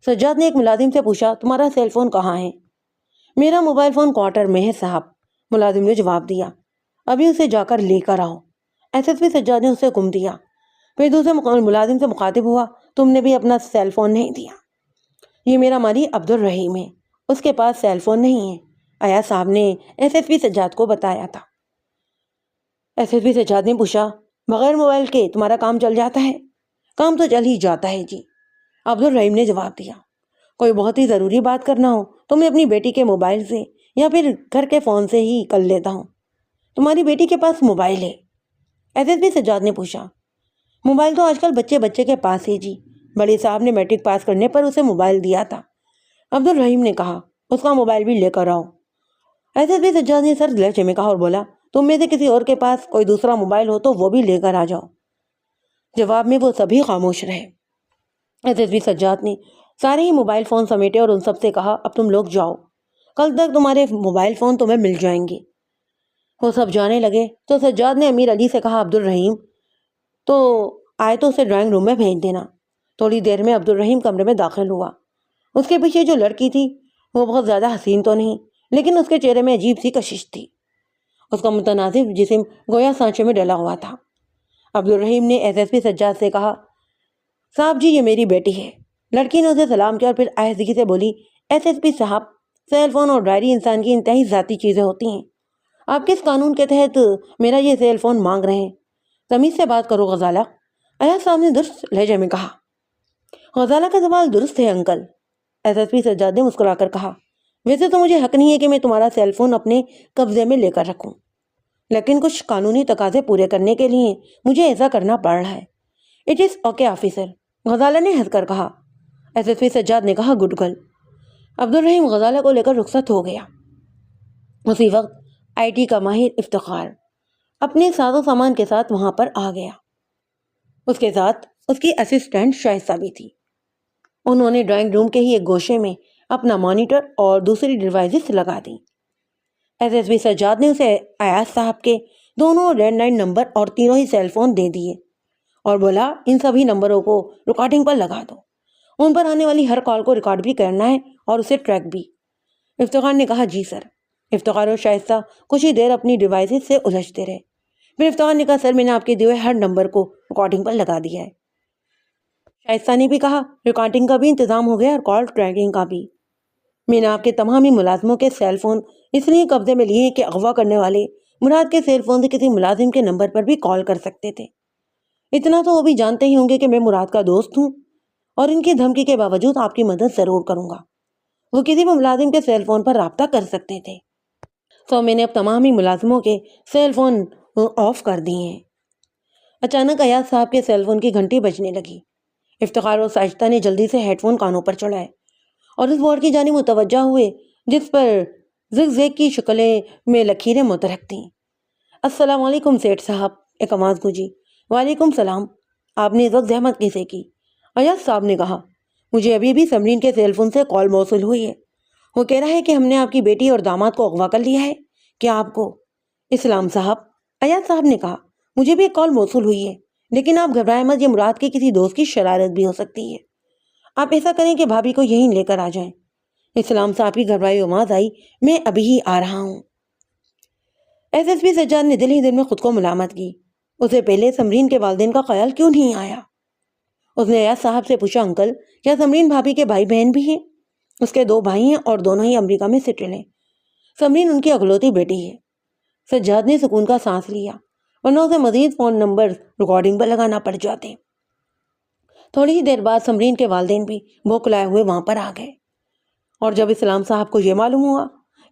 سجاد نے ایک ملازم سے پوچھا، تمہارا سیل فون کہاں ہے؟ میرا موبائل فون کوارٹر میں ہے صاحب، ملازم نے جواب دیا۔ ابھی اسے جا کر لے کر آؤ۔ ایس ایس پی سجاد نے اسے حکم دیا۔ پھر دوسرے ملازم سے مخاطب ہوا، تم نے بھی اپنا سیل فون نہیں دیا؟ یہ میرا مالی عبد الرحیم ہے، اس کے پاس سیل فون نہیں ہے، ایاز صاحب نے ایس ایس پی سجاد کو بتایا تھا۔ ایس ایس پی سجاد نے پوچھا، بغیر موبائل کے تمہارا کام چل جاتا ہے؟ کام تو چل ہی جاتا ہے جی، عبد الرحیم نے جواب دیا۔ کوئی بہت ہی ضروری بات کرنا ہو تو میں اپنی بیٹی کے موبائل سے یا پھر گھر کے فون سے ہی کر لیتا ہوں۔ تمہاری بیٹی کے پاس موبائل ہے؟ ایس ایس پی سجاد نے پوچھا۔ موبائل تو آج کل بچے کے پاس ہے جی، بڑے صاحب نے میٹرک پاس کرنے پر اسے موبائل دیا تھا، عبد الرحیم نے کہا۔ اس کا موبائل بھی لے کر آؤ۔ ایس ایس پی سجاد نے سرد لہجے میں کہا اور بولا، تم میں سے کسی اور کے پاس کوئی دوسرا موبائل ہو تو وہ بھی لے کر آ جاؤ۔ جواب میں وہ سبھی خاموش رہے۔ ایس ایس پی سجاد نے سارے ہی موبائل فون سمیٹے اور ان سب سے کہا، اب تم لوگ جاؤ، کل تک تمہارے موبائل فون تمہیں مل جائیں گے۔ وہ سب جانے لگے تو سجاد نے امیر علی سے کہا، عبد الرحیم تو آئے تو اسے ڈرائنگ روم میں بھیج دینا۔ تھوڑی دیر میں عبد الرحیم کمرے میں داخل ہوا۔ اس کے پیچھے جو لڑکی تھی وہ بہت زیادہ حسین تو نہیں لیکن اس کے چہرے میں عجیب سی کشش تھی۔ اس کا متناسب جسم گویا سانچے میں ڈلا ہوا تھا۔ عبد الرحیم نے ایس ایس پی سجاد سے کہا، صاحب جی یہ میری بیٹی ہے۔ لڑکی نے اسے سلام کیا اور پھر آہستگی سے بولی، ایس ایس پی صاحب سیل فون اور ڈائری انسان کی انتہائی ذاتی چیزیں ہوتی ہیں، آپ کس قانون کے تحت میرا یہ سیل فون مانگ رہے ہیں؟ تمیز سے بات کرو غزالہ، ایاز صاحب نے درست لہجے میں کہا۔ غزالہ کا سوال درست ہے uncle, S S P Sajjad نے مسکرا کر کہا، ویسے تو مجھے حق نہیں ہے کہ میں تمہارا سیل فون اپنے قبضے میں لے کر رکھوں، لیکن کچھ قانونی تقاضے پورے کرنے کے لیے مجھے ایسا کرنا پڑ رہا ہے۔ It is okay officer, Ghazala نے ہنس کر کہا۔ ایس ایس پی سجاد نے کہا، گڈ گرل۔ عبد الرحیم غزالہ کو لے کر رخصت ہو گیا۔ اسی وقت آئی ٹی کا ماہر افتخار اپنے ساز و سامان کے ساتھ وہاں پر آ گیا۔ اس کے ساتھ اس کی اسسٹنٹ شائستہ بھی تھی۔ انہوں نے ڈرائنگ روم کے ہی ایک گوشے میں اپنا مانیٹر اور دوسری ڈیوائسز لگا دی۔ ایس ایس پی سجاد نے اسے ایاز صاحب کے دونوں لینڈ لائن نمبر اور تینوں ہی سیل فون دے دیے اور بولا، ان سبھی نمبروں کو ریکارڈنگ پر لگا دو، ان پر آنے والی ہر کال کو ریکارڈ بھی کرنا ہے اور اسے ٹریک بھی۔ افتخار نے کہا، جی سر۔ افتخار اور شائستہ کچھ ہی دیر اپنی ڈیوائسز سے الجھتے رہے۔ پھر افتخار نے کہا، سر میں نے آپ کے دیے ہوئے ہر نمبر کو ریکارڈنگ پر لگا دیا ہے۔ شائستہ نے بھی کہا، ریکارڈنگ کا بھی انتظام ہو گیا اور کال ٹریکنگ کا بھی۔ میں نے آپ کے تمام ہی ملازموں کے سیل فون اس لیے قبضے میں لیے ہیں کہ اغوا کرنے والے مراد کے سیل فون سے کسی ملازم کے نمبر پر بھی کال کر سکتے تھے۔ اتنا تو وہ بھی جانتے ہی ہوں گے کہ میں مراد کا دوست ہوں اور ان کی دھمکی کے باوجود آپ کی مدد ضرور کروں گا۔ وہ کسی بھی ملازم کے سیل فون پر رابطہ کر سکتے تھے، تو میں نے اب تمام ہی ملازموں کے سیل فون آف کر دیے ہیں۔ اچانک ایاز صاحب کے سیل فون کی گھنٹی بجنے لگی۔ افتخار اور سائستہ نے جلدی سے ہیڈ فون کانوں پر چڑھائے اور اس بورڈ کی جانب متوجہ ہوئے جس پر زگ زیگ کی شکلیں میں لکیریں متحرک تھیں۔ السلام علیکم سیٹھ صاحب، ایک آواز گونجی۔ وعلیکم السلام، آپ نے اس وقت زحمت کیسے کی؟ ایاز صاحب نے کہا، مجھے ابھی بھی سمرین کے سیل فون سے کال موصول ہوئی ہے، وہ کہہ رہا ہے کہ ہم نے آپ کی بیٹی اور داماد کو اغوا کر لیا ہے، کیا آپ کو؟ اسلام صاحب، ایاز صاحب نے کہا، مجھے بھی ایک کال موصول ہوئی ہے، لیکن آپ گھبرائیں مت، یہ مراد کے کسی دوست کی شرارت بھی ہو سکتی ہے۔ آپ ایسا کریں کہ بھابھی کو یہیں لے کر آ جائیں۔ اسلام صاحب کی گھبرائی آواز آئی، میں ابھی ہی آ رہا ہوں۔ ایس ایس پی سجاد نے دل ہی دل میں خود کو ملامت کی، اسے پہلے سمرین کے والدین کا خیال کیوں نہیں آیا؟ اس نے ایاز صاحب سے پوچھا، انکل کیا سمرین بھابھی کے بھائی بہن بھی ہیں؟ اس کے 2 بھائی ہیں اور دونوں ہی امریکہ میں سیٹل ہیں۔ سمرین ان کی اکلوتی بیٹی ہے۔ سجاد نے سکون کا سانس لیا، ورنہ اسے مزید فون نمبر ریکارڈنگ پر لگانا پڑ جاتے۔ تھوڑی ہی دیر بعد سمرین کے والدین بھی بوکلائے ہوئے وہاں پر آ گئے، اور جب اسلام صاحب کو یہ معلوم ہوا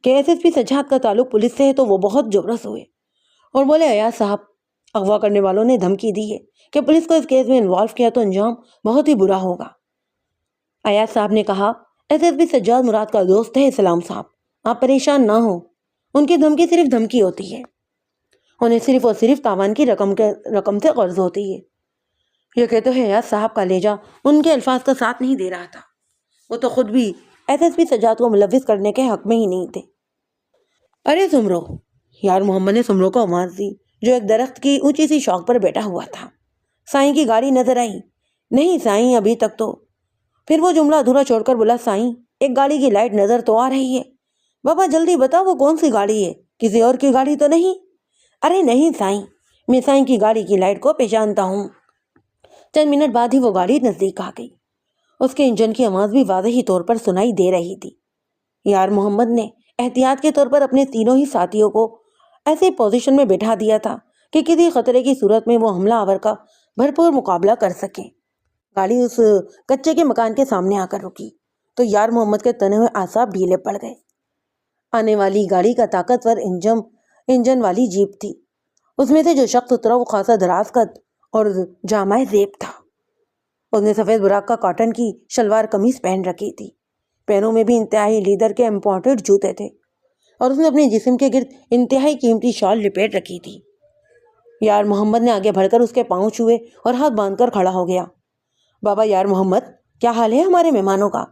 کہ ایس ایس پی سجاد کا تعلق پولیس سے ہے تو وہ بہت جبرس ہوئے اور بولے، ایاز صاحب، اغوا کرنے والوں نے دھمکی دی ہے کہ پولیس کو اس کیس میں انوالو کیا تو انجام بہت ہی برا ہوگا۔ ایاز صاحب نے کہا، ایس ایس پی سجاد مراد کا دوست ہے اسلام صاحب، آپ پریشان نہ ہوں، ان کی دھمکی صرف دھمکی ہوتی ہے، انہیں صرف اور صرف تاوان کی رقم سے غرض ہوتی ہے۔ یہ کہتے ہیں ایاز صاحب کا لہجہ ان کے الفاظ کا ساتھ نہیں دے رہا تھا، وہ تو خود بھی ایس ایس پی سجاد کو ملوث کرنے کے حق میں ہی نہیں تھے۔ ارے سمرو، یار محمد نے سمرو کو آواز دی جو ایک درخت کی اونچی سی شاخ پر بیٹھا ہوا تھا۔ سائیں کی گاڑی نظر آئی؟ نہیں سائیں، ابھی تک تو۔ پھر وہ جملہ ادھورا چھوڑ کر بولا، سائیں ایک گاڑی کی لائٹ نظر تو آ رہی ہے، بابا جلدی بتا وہ کون سی گاڑی ہے، کسی اور کی گاڑی تو نہیں؟ ارے نہیں سائیں، میں سائیں کی گاڑی کی لائٹ کو پہچانتا ہوں۔ چند منٹ بعد ہی وہ گاڑی نزدیک آ گئی، اس کے انجن کی آواز بھی واضحی طور پر سنائی دے رہی تھی۔ یار محمد نے احتیاط کے طور پر اپنے تینوں ہی ساتھیوں کو ایسے پوزیشن میں بیٹھا دیا تھا کہ کسی خطرے کی صورت میں وہ حملہ آور کا بھرپور مقابلہ کر سکیں۔ گاڑی اس کچے کے مکان کے سامنے آ کر رکی تو یار محمد کے تنے ہوئے اعصاب ڈھیلے پڑ گئے۔ آنے والی گاڑی کا طاقتور انجن والی جیپ تھی، اس میں سے جو شخص اترا وہ خاصا دراز قد اور جامہ زیب تھا۔ اس نے سفید براق کا کاٹن کی شلوار قمیص پہن رکھی تھی، پیروں میں بھی انتہائی لیدر کے امپورٹڈ جوتے تھے، اور اس نے اپنے جسم کے گرد انتہائی قیمتی شال لپیٹ رکھی تھی۔ یار محمد نے آگے بڑھ کر اس کے پاؤں چھوئے اور ہاتھ باندھ کر کھڑا ہو گیا۔ بابا یار محمد، کیا حال ہے ہمارے مہمانوں کا؟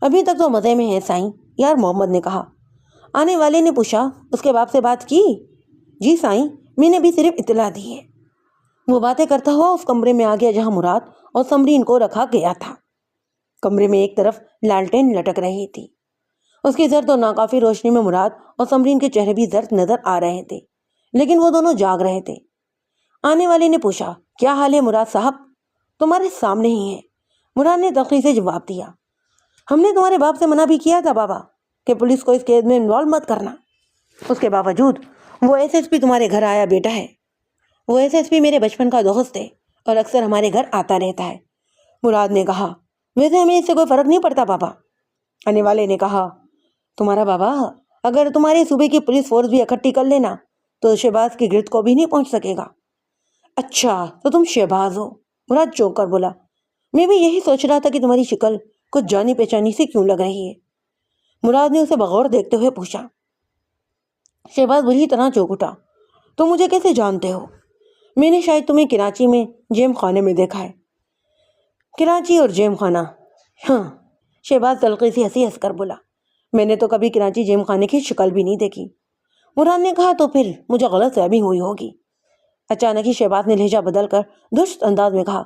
ابھی تک تو مزے میں ہے سائیں، یار محمد نے کہا۔ آنے والے نے پوچھا، اس کے باپ سے بات کی؟ جی سائیں، میں نے بھی صرف اطلاع دی ہے۔ وہ باتیں کرتا ہوا اس کمرے میں آ گیا جہاں مراد اور سمرین کو رکھا گیا تھا۔ کمرے میں ایک طرف لالٹین لٹک رہی تھی، اس کی زرد اور ناکافی روشنی میں مراد اور سمرین کے چہرے بھی زرد نظر آ رہے تھے، لیکن وہ دونوں جاگ رہے تھے۔ آنے والے نے پوچھا، کیا حال ہے مراد صاحب؟ تمہارے سامنے ہی ہے، مراد نے تلخی سے جواب دیا۔ ہم نے تمہارے باپ سے منع بھی کیا تھا بابا کہ پولیس کو اس کیس میں انوالو مت کرنا، اس کے باوجود وہ ایس ایس پی تمہارے گھر آیا بیٹا ہے۔ وہ ایس ایس پی میرے بچپن کا دوست ہے اور اکثر ہمارے گھر آتا رہتا ہے، مراد نے کہا۔ ویسے ہمیں اس سے کوئی فرق نہیں پڑتا بابا، آنے والے نے کہا۔ تمہارا بابا اگر تمہارے صوبے کی پولیس فورس بھی اکٹھی کر لینا تو شہباز کی گرد کو بھی نہیں پہنچ سکے گا۔ اچھا تو تم شہباز ہو، مراد چونک کر بولا۔ میں بھی یہی سوچ رہا تھا کہ تمہاری شکل کچھ جانی پہچانی سی کیوں لگ رہی ہے، مراد نے اسے بغور دیکھتے ہوئے پوچھا۔ شہباز بری طرح چونک اٹھا۔ تم مجھے کیسے جانتے ہو؟ میں نے شاید تمہیں کراچی میں جیم خانے میں دیکھا ہے۔ کراچی اور جیم خانہ؟ ہاں، شہباز تلخی سی ہنسی ہنس کر بولا۔ میں نے تو کبھی کراچی جیم خانے کی شکل بھی نہیں دیکھی، مراد نے کہا۔ تو پھر مجھے غلط فہمی ہوئی ہوگی۔ اچانک ہی شہباز نے لہجہ بدل کر درست انداز میں کہا،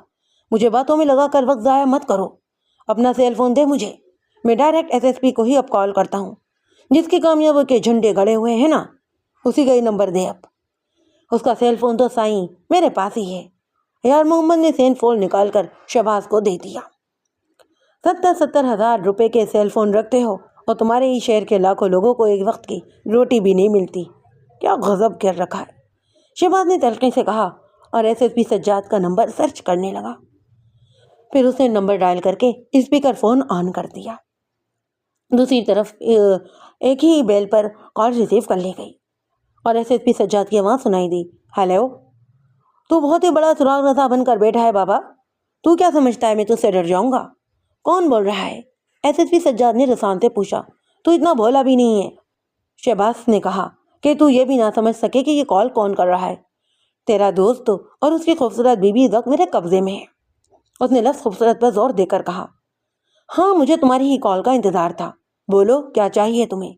مجھے باتوں میں لگا کر وقت ضائع مت کرو، اپنا سیل فون دے مجھے، میں ڈائریکٹ ایس ایس پی کو ہی اب کال کرتا ہوں، جس کی کامیابی کے جھنڈے گڑے ہوئے ہیں نا، اسی کا ہی نمبر دے اب۔ اس کا سیل فون تو سائیں میرے پاس ہی ہے۔ یار محمد نے سیل فون نکال کر شہباز کو دے دیا۔ 70,000 روپے کے سیل فون رکھتے ہو اور تمہارے ہی شہر کے لاکھوں لوگوں کو ایک وقت کی روٹی بھی نہیں ملتی، کیا غضب کر رکھا ہے، شہباز نے تلخی سے کہا اور ایس ایس پی سجاد کا نمبر سرچ کرنے لگا۔ پھر اس نے نمبر ڈائل کر کے اسپیکر فون آن کر دیا۔ دوسری طرف ایک ہی بیل پر کال ریسیو کر لی گئی اور ایس ایس پی سجاد کی آواز سنائی دی، ہیلو، تو بہت ہی بڑا سراغ رسا بن کر بیٹھا ہے بابا، تو کیا سمجھتا ہے میں تجھ سے ڈر جاؤں گا؟ کون بول رہا ہے؟ ایس ایس پی سجاد نے رسان سے پوچھا۔ تو اتنا بھولا بھی نہیں ہے، شہباز نے کہا، کہ تو یہ بھی نہ سمجھ سکے کہ یہ کال کون کر رہا ہے؟ تیرا دوست اور اس کی خوبصورت بیوی اس وقت میرے قبضے میں ہے، اس نے لفظ خوبصورت پر زور دے کر کہا۔ ہاں مجھے تمہاری ہی کال کا انتظار تھا، بولو کیا چاہیے تمہیں؟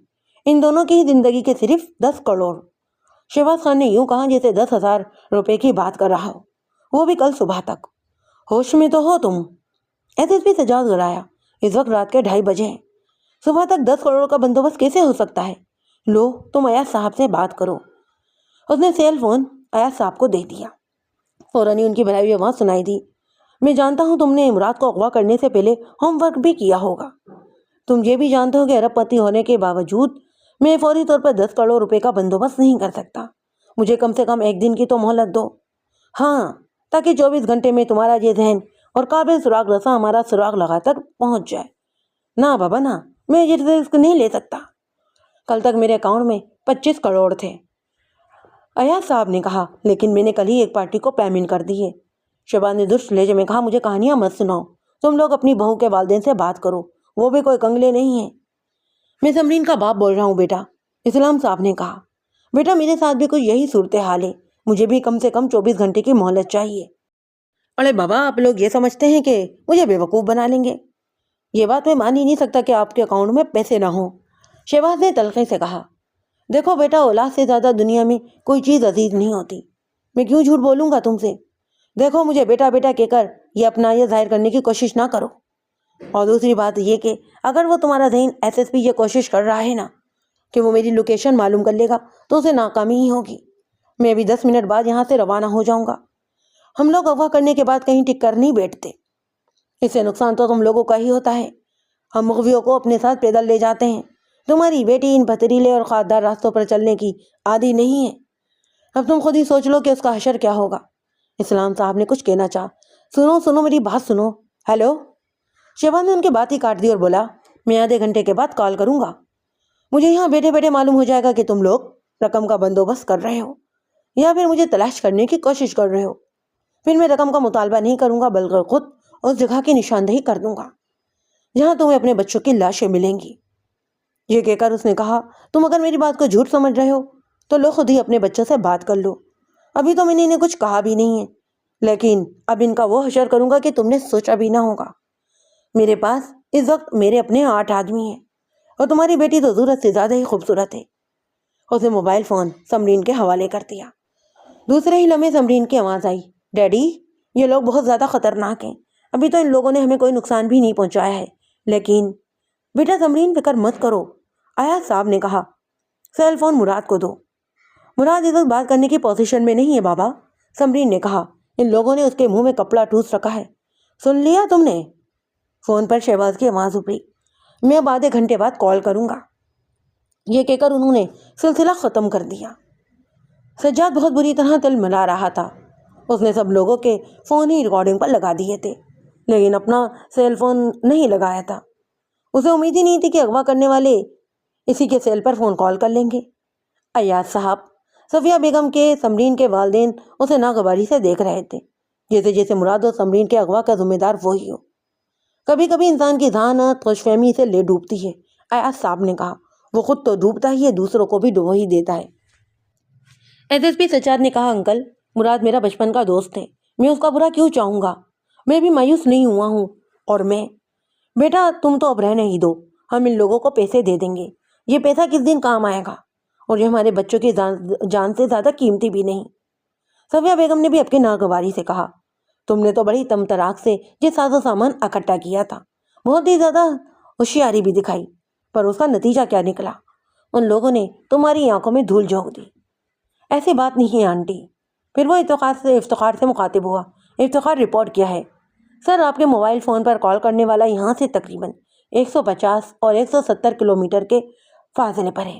ان دونوں کی ہی زندگی کے صرف 10 کروڑ۔ شہباز خان نے یوں کہا جیسے 10,000 روپے کی بات کر رہا ہو، وہ بھی کل صبح تک۔ ہوش میں تو ہو تم؟ SSP سجاد گرایا، اس وقت رات کے 2:30 بجے ہیں، صبح تک 10 کروڑ کا بندوبست کیسے ہو سکتا ہے؟ لو تم ایاز صاحب سے بات کرو۔ اس نے سیل فون ایاز صاحب کو دے دیا۔ فوراً ہی ان کی بھرائی ہوئی آواز سنائی دی، میں جانتا ہوں تم نے مراد کو اغوا کرنے سے پہلے ہوم ورک بھی کیا ہوگا۔ تم یہ بھی جانتے ہو کہ ارب پتی ہونے کے باوجود میں فوری طور پر 10 کروڑ روپے کا بندوبست نہیں کر سکتا۔ مجھے کم سے کم 1 دن کی تو مہلت دو۔ ہاں، تاکہ 24 گھنٹے میں تمہارا یہ ذہن اور قابل سراغ رساں ہمارا سراغ لگا تک پہنچ جائے۔ نہ بابا نہ، میں یہ رسک نہیں لے سکتا۔ کل تک میرے اکاؤنٹ میں 25 کروڑ تھے، ایاز صاحب نے کہا، لیکن میں نے کل ہی ایک پارٹی کو پیمنٹ کر دی ہے۔ شہباز نے درست لہجے میں کہا، مجھے کہانیاں مت سناؤ، تم لوگ اپنی بہو کے والدین سے بات کرو، وہ بھی کوئی کنگلے نہیں ہیں۔ میں سمرین کا باپ بول رہا ہوں بیٹا، اسلام صاحب نے کہا۔ بیٹا میرے ساتھ بھی کوئی یہی صورتحال ہے، مجھے بھی کم سے کم 24 گھنٹے کی مہلت چاہیے۔ ارے بابا، آپ لوگ یہ سمجھتے ہیں کہ مجھے بیوقوف بنا لیں گے؟ یہ بات میں مان ہی نہیں سکتا کہ آپ کے اکاؤنٹ میں پیسے نہ ہوں۔ شہباز نے تلخی سے کہا، دیکھو بیٹا، اولاد سے زیادہ دنیا میں کوئی چیز عزیز نہیں ہوتی۔ میں کیوں جھوٹ بولوں گا تم سے؟ دیکھو مجھے بیٹا بیٹا کہہ کر یہ اپنا یہ ظاہر کرنے کی کوشش نہ کرو۔ اور دوسری بات یہ کہ اگر وہ تمہارا ذہن SSP یہ کوشش کر رہا ہے نا کہ وہ میری لوکیشن معلوم کر لے گا تو اسے ناکامی ہی ہوگی۔ میں ابھی 10 منٹ بعد یہاں سے روانہ ہو جاؤں گا۔ ہم لوگ اغوا کرنے کے بعد کہیں ٹک کر نہیں بیٹھتے، اس سے نقصان تو تم لوگوں کا ہی ہوتا ہے۔ ہم مغویوں کو اپنے ساتھ پیدل لے جاتے ہیں، تمہاری بیٹی ان پتھریلے اور خاردار راستوں پر چلنے کی عادی نہیں ہے۔ اب تم خود ہی سوچ لو کہ اس کا حشر کیا ہوگا۔ اسلام صاحب نے کچھ کہنا چاہا۔ سنو میری بات سنو۔ ہیلو۔ شہباز نے ان کی بات ہی کاٹ دی اور بولا، میں آدھے گھنٹے کے بعد کال کروں گا۔ مجھے یہاں بیٹھے بیٹھے معلوم ہو جائے گا کہ تم لوگ رقم کا بندوبست کر رہے ہو یا پھر مجھے تلاش کرنے کی کوشش کر رہے ہو۔ پھر میں رقم کا مطالبہ نہیں کروں گا بلکہ خود اس جگہ کی نشاندہی کر دوں گا جہاں تمہیں اپنے بچوں کی لاشیں ملیں گی۔ یہ کہہ کر اس نے کہا، تم اگر میری بات کو جھوٹ سمجھ رہے ہو تو لو خود ہی اپنے بچوں سے بات کر لو۔ ابھی تو میں نے انہیں کچھ کہا بھی نہیں ہے، لیکن اب ان کا وہ حشر کروں گا کہ تم نے سوچا بھی نہ ہوگا۔ میرے پاس اس وقت میرے اپنے 8 آدمی ہیں اور تمہاری بیٹی تو ضرورت سے زیادہ ہی خوبصورت ہے۔ اسے موبائل فون سمرین کے حوالے کر دیا۔ دوسرے ہی لمحے سمرین کی آواز آئی، ڈیڈی یہ لوگ بہت زیادہ خطرناک ہیں، ابھی تو ان لوگوں نے ہمیں کوئی نقصان بھی نہیں پہنچایا ہے، لیکن بیٹا سمرین فکر مت کرو، ایاز صاحب نے کہا، سیل فون مراد کو دو۔ مراد اس وقت بات کرنے کی پوزیشن میں نہیں ہے بابا، سمرین نے کہا، ان لوگوں نے اس کے منہ میں کپڑا ٹوس رکھا ہے۔ سن لیا تم نے؟ فون پر شہباز کی آواز ابھری، میں اب آدھے گھنٹے بعد کال کروں گا۔ یہ کہہ کر انہوں نے سلسلہ ختم کر دیا۔ سجاد بہت بری طرح تل ملا رہا تھا۔ اس نے سب لوگوں کے فون ہی ریکارڈنگ پر لگا دیے تھے، لیکن اپنا سیل فون نہیں لگایا تھا۔ اسے امید ہی نہیں تھی کہ اغوا کرنے والے اسی کے سیل پر فون کال کر لیں گے۔ ایاز صاحب، صفیہ بیگم کے سمرین کے والدین اسے ناگواری سے دیکھ رہے تھے، جیسے جیسے مراد و سمرین کے اغوا کا ذمہ دار وہی ہو۔ کبھی کبھی انسان کی ذہانت خوش فہمی سے لے ڈوبتی ہے، ایاز صاحب نے کہا، وہ خود تو ڈوبتا ہی ہے، دوسروں کو بھی ڈوبو ہی دیتا ہے۔ SSP سجاد نے کہا، انکل مراد میرا بچپن کا دوست ہے، میں اس کا برا کیوں چاہوں گا؟ میں بھی مایوس نہیں ہوا ہوں۔ اور میں بیٹا تم تو اب رہنے ہی دو، ہم ان لوگوں کو پیسے دے دیں گے، یہ پیسہ کس دن کام آئے گا، اور یہ ہمارے بچوں کی جان سے زیادہ قیمتی بھی نہیں۔ صفیہ بیگم نے بھی اپنی ناگواری سے کہا، تم نے تو بڑی تمتراک سے یہ ساز و سامان اکٹھا کیا تھا، بہت ہی زیادہ ہوشیاری بھی دکھائی، پر اس کا نتیجہ کیا نکلا؟ ان لوگوں نے تمہاری آنکھوں میں دھول جھونک دی۔ ایسی بات نہیں ہے آنٹی۔ پھر وہ افتخار سے مخاطب ہوا، افتخار رپورٹ کیا ہے سر، آپ کے موبائل فون پر کال کرنے والا یہاں سے تقریباً 150 اور 170 کلومیٹر کے فاصلے پر ہے۔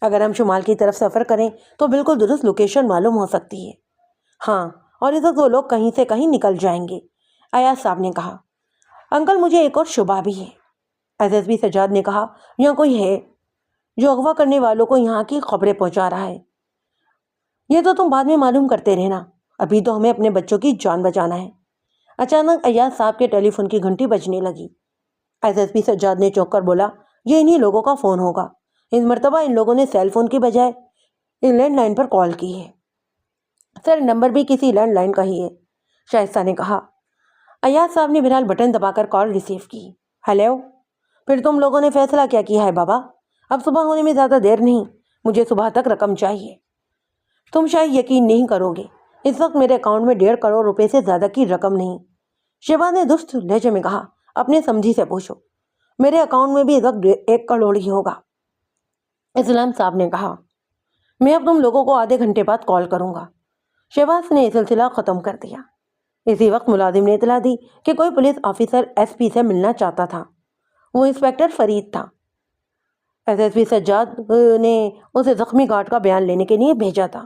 اگر ہم شمال کی طرف سفر کریں تو بالکل درست لوکیشن معلوم ہو سکتی ہے۔ ہاں، اور اس وقت وہ لوگ کہیں سے کہیں نکل جائیں گے، ایاز صاحب نے کہا۔ انکل مجھے ایک اور شبہ بھی ہے، SSP سجاد نے کہا، یہاں کوئی ہے جو اغوا کرنے والوں کو یہاں کی خبریں پہنچا رہا ہے۔ یہ تو تم بعد میں معلوم کرتے رہنا، ابھی تو ہمیں اپنے بچوں کی جان بچانا ہے۔ اچانک ایاز صاحب کے ٹیلی فون کی گھنٹی بجنے لگی۔ SSP سجاد نے چونک کر بولا، یہ انہی لوگوں کا فون ہوگا، اس مرتبہ ان لوگوں نے سیل فون کی بجائے ان لینڈ لائن پر کال کی ہے۔ سر نمبر بھی کسی لینڈ لائن کا ہی ہے، شائستہ نے کہا۔ ایاز صاحب نے بہرحال بٹن دبا کر کال ریسیو کی۔ ہیلو، پھر تم لوگوں نے فیصلہ کیا کیا ہے بابا؟ اب صبح ہونے میں زیادہ دیر نہیں، مجھے صبح تک رقم چاہیے۔ تم شاید یقین نہیں کرو گے، اس وقت میرے اکاؤنٹ میں 1.5 کروڑ روپے سے زیادہ کی رقم نہیں۔ شہباز نے درست لہجے میں کہا، اپنے سمجھی سے پوچھو، میرے اکاؤنٹ میں بھی اس وقت 1 کروڑ ہی ہوگا۔ اسلام صاحب نے کہا، میں اب تم لوگوں کو آدھے گھنٹے بعد کال کروں گا۔ شہباز نے سلسلہ ختم کر دیا۔ اسی وقت ملازم نے اطلاع دی کہ کوئی پولیس آفیسر ایس پی سے ملنا چاہتا تھا۔ وہ انسپیکٹر فرید تھا۔ ایس پی سجاد نے اسے زخمی گارڈ کا بیان لینے کے لیے بھیجا تھا۔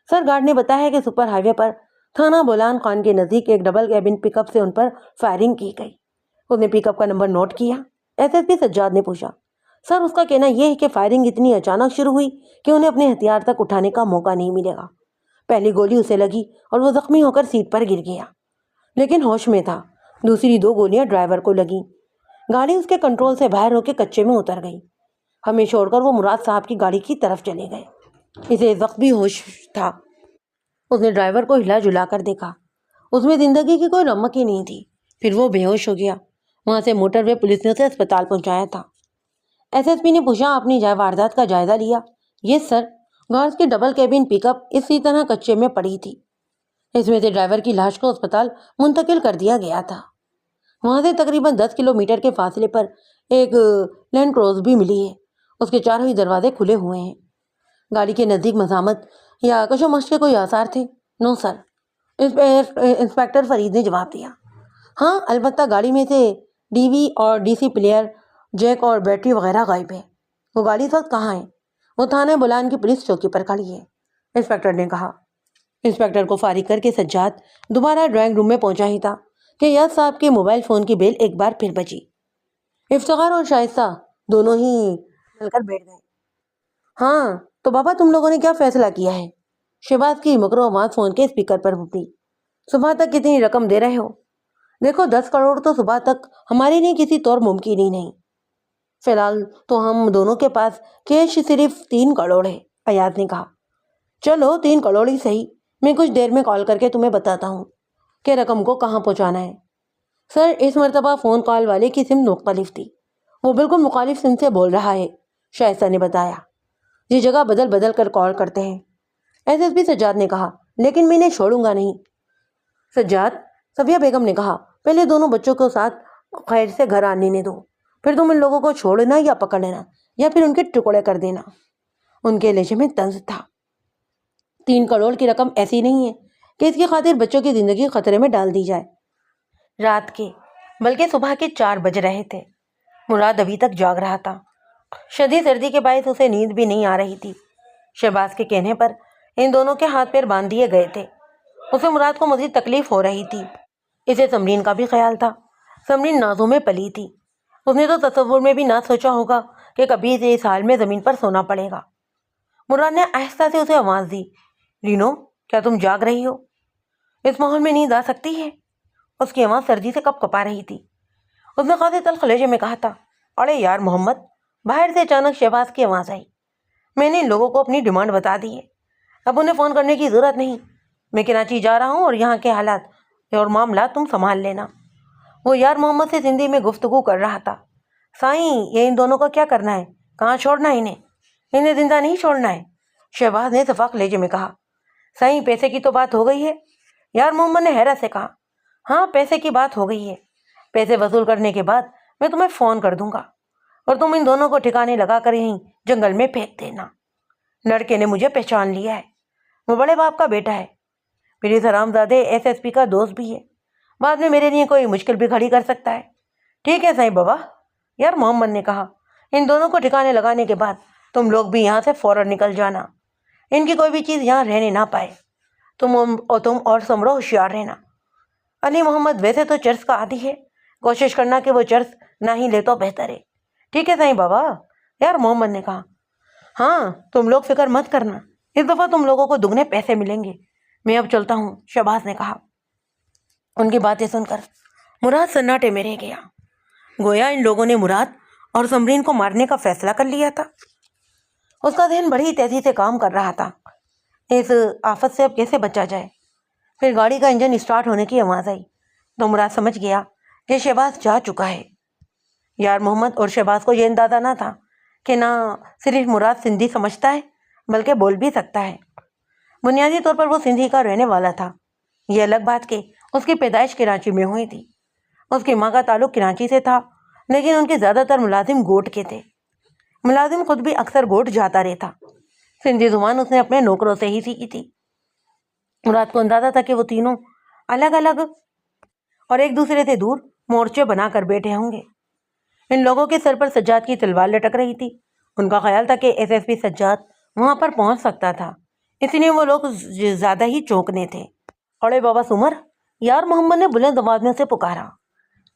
سر گارڈ نے بتایا کہ سپر ہائی وے پر تھانہ بولان خان کے نزدیک ایک ڈبل کیبن پک اپ سے ان پر فائرنگ کی گئی۔ اس نے پک اپ کا نمبر نوٹ کیا۔ ایس پی سجاد نے پوچھا، سر اس کا کہنا یہ ہے کہ فائرنگ اتنی اچانک شروع ہوئی کہ انہیں اپنے ہتھیار تک اٹھانے کا موقع نہیں ملے گا۔ پہلی گولی اسے لگی اور وہ زخمی ہو کر سیٹ پر گر گیا، لیکن ہوش میں تھا۔ دوسری 2 گولیاں ڈرائیور کو لگیں۔ گاڑی اس کے کنٹرول سے باہر ہو کے کچے میں اتر گئی۔ ہمیں چھوڑ کر وہ مراد صاحب کی گاڑی کی طرف چلے گئے۔ اسے وقت بھی ہوش تھا۔ اس نے ڈرائیور کو ہلا جلا کر دیکھا، اس میں زندگی کی کوئی رمق ہی نہیں تھی۔ پھر وہ بے ہوش ہو گیا۔ وہاں سے موٹر وے پولیس نے اسے اسپتال پہنچایا تھا۔ ایس پی نے پوچھا، آپ نے واردات کا جائزہ لیا؟ یس سر، گارڈز کی ڈبل کیبن پک اپ اسی طرح کچے میں پڑی تھی۔ اس میں سے ڈرائیور کی لاش کو اسپتال منتقل کر دیا گیا تھا۔ وہاں سے تقریباً 10 کلومیٹر کے فاصلے پر ایک لینڈ کروز بھی ملی ہے۔ اس کے چاروں ہی دروازے کھلے ہوئے ہیں۔ گاڑی کے نزدیک مزاحمت یا کشو مشق کے کوئی آثار تھے؟ نو سر، انسپیکٹر فرید نے جواب دیا۔ ہاں، البتہ گاڑی میں سے ڈی وی اور ڈی سی پلیئر، جیک اور بیٹری وغیرہ غائب ہے۔ وہ گاڑی اس وقت کہاں ہے؟ وہ تھانہ بولان کی پولیس چوکی پر کھڑی ہے، انسپیکٹر نے کہا۔ انسپیکٹر کو فارغ کر کے سجاد دوبارہ ڈرائنگ روم میں پہنچا ہی تھا کہ یاد صاحب کے موبائل فون کی بیل ایک بار پھر بجی۔ افتخار اور شائستہ دونوں ہی مل کر بیٹھ گئے۔ ہاں تو بابا، تم لوگوں نے کیا فیصلہ کیا ہے؟ شہباز کی مکرو آواز فون کے اسپیکر پر پھوٹی۔ صبح تک کتنی رقم دے رہے ہو؟ دیکھو، 10 کروڑ تو صبح تک ہمارے لیے کسی طور ممکن ہی نہیں۔ فی الحال تو ہم دونوں کے پاس کیش صرف 3 کروڑ ہے، ایاز نے کہا۔ چلو 3 کروڑ ہی صحیح، میں کچھ دیر میں کال کر کے تمہیں بتاتا ہوں کہ رقم کو کہاں پہنچانا ہے۔ سر، اس مرتبہ فون کال والے کی سم مختلف تھی، وہ بالکل مخالف سم سے بول رہا ہے، شائستہ نے بتایا۔ یہ جگہ بدل بدل کر کال کرتے ہیں، ایس پی سجاد نے کہا، لیکن میں انہیں چھوڑوں گا نہیں۔ سجاد، صفیہ بیگم نے کہا، پہلے دونوں بچوں کو ساتھ خیر سے گھر آنے دو، پھر تم ان لوگوں کو چھوڑنا یا پکڑ لینا یا پھر ان کے ٹکڑے کر دینا۔ ان کے لہجے میں طنز تھا۔ 3 کروڑ کی رقم ایسی نہیں ہے کہ اس کی خاطر بچوں کی زندگی خطرے میں ڈال دی جائے۔ رات کے بلکہ صبح کے 4 بج رہے تھے۔ مراد ابھی تک جاگ رہا تھا۔ شدید سردی کے باعث اسے نیند بھی نہیں آ رہی تھی۔ شہباز کے کہنے پر ان دونوں کے ہاتھ پیر باندھ دیے گئے تھے۔ اسے مراد کو مزید تکلیف ہو رہی تھی۔ اسے سمرین کا بھی خیال تھا۔ سمرین نازوں میں پلی تھی۔ اس نے تو تصور میں بھی نہ سوچا ہوگا کہ کبھی اسے اس حال میں زمین پر سونا پڑے گا۔ مراد نے آہستہ سے اسے آواز دی، رینو، کیا تم جاگ رہی ہو؟ اس ماحول میں نیند آ سکتی ہے؟ اس کی آواز سردی سے کپ کپا رہی تھی۔ اس نے خاصے تلخ لہجے میں کہا تھا، ارے یار محمد۔ باہر سے اچانک شہباز کی آواز آئی، میں نے ان لوگوں کو اپنی ڈیمانڈ بتا دی ہے، اب انہیں فون کرنے کی ضرورت نہیں۔ میں کراچی جا رہا ہوں اور یہاں کے حالات اور معاملات تم سنبھال لینا۔ وہ یار محمد سے ہندی میں گفتگو کر رہا تھا۔ سائیں، یہ ان دونوں کا کیا کرنا ہے؟ کہاں چھوڑنا ہے انہیں زندہ نہیں چھوڑنا ہے، شہباز نے شفاق لہجے میں کہا۔ سائیں، پیسے کی تو بات ہو گئی ہے؟ یار محمد نے حیرت سے کہا۔ ہاں، پیسے کی بات ہو گئی ہے۔ پیسے وصول کرنے کے بعد میں تمہیں فون کر دوں گا اور تم ان دونوں کو ٹھکانے لگا کر یہیں جنگل میں پھینک دینا۔ لڑکے نے مجھے پہچان لیا ہے، وہ بڑے باپ کا بیٹا ہے، میری حرامزادے ایس پی کا دوست بھی ہے، بعد میں میرے لیے کوئی مشکل بھی کھڑی کر سکتا ہے۔ ٹھیک ہے سائیں بابا، یار محمد نے کہا، ان دونوں کو ٹھکانے لگانے کے بعد تم لوگ بھی یہاں سے فوراً نکل جانا، ان کی کوئی بھی چیز یہاں رہنے نہ پائے۔ تم اور سمرو ہوشیار رہنا۔ علی محمد ویسے تو چرس کا عادی ہے، کوشش کرنا کہ وہ چرس نہ ہی لے تو بہتر ہے۔ ٹھیک ہے سائیں بابا، یار محمد نے کہا۔ ہاں، تم لوگ فکر مت کرنا، اس دفعہ تم لوگوں کو دگنے پیسے ملیں گے۔ میں اب چلتا ہوں، شہباز نے کہا۔ ان کی باتیں سن کر مراد سناٹے میں رہ گیا، گویا ان لوگوں نے مراد اور سمرین کو مارنے کا فیصلہ کر لیا تھا۔ اس کا ذہن بڑی تیزی سے کام کر رہا تھا، اس آفت سے اب کیسے بچا جائے۔ پھر گاڑی کا انجن اسٹارٹ ہونے کی آواز آئی تو مراد سمجھ گیا کہ شہباز جا چکا ہے۔ یار محمد اور شہباز کو یہ اندازہ نہ تھا کہ نہ صرف مراد سندھی سمجھتا ہے بلکہ بول بھی سکتا ہے۔ بنیادی طور پر وہ سندھی کا رہنے والا تھا۔ یہ الگ بات کہ اس کی پیدائش کراچی میں ہوئی تھی۔ اس کی ماں کا تعلق کراچی سے تھا، لیکن ان کے زیادہ تر ملازم گوٹ کے تھے۔ ملازم خود بھی اکثر گوٹ جاتا رہتا۔ سندھی زبان اس نے اپنے نوکروں سے ہی سیکھی تھی۔ مراد کو اندازہ تھا کہ وہ تینوں الگ الگ اور ایک دوسرے سے دور مورچے بنا کر بیٹھے ہوں گے۔ ان لوگوں کے سر پر سجاد کی تلوار لٹک رہی تھی۔ ان کا خیال تھا کہ ایس ایس پی سجاد وہاں پر پہنچ سکتا تھا، اس لیے وہ لوگ زیادہ ہی چونکنے تھے۔ اڑے بابا سمر، یار محمد نے بلند آواز میں سے پکارا۔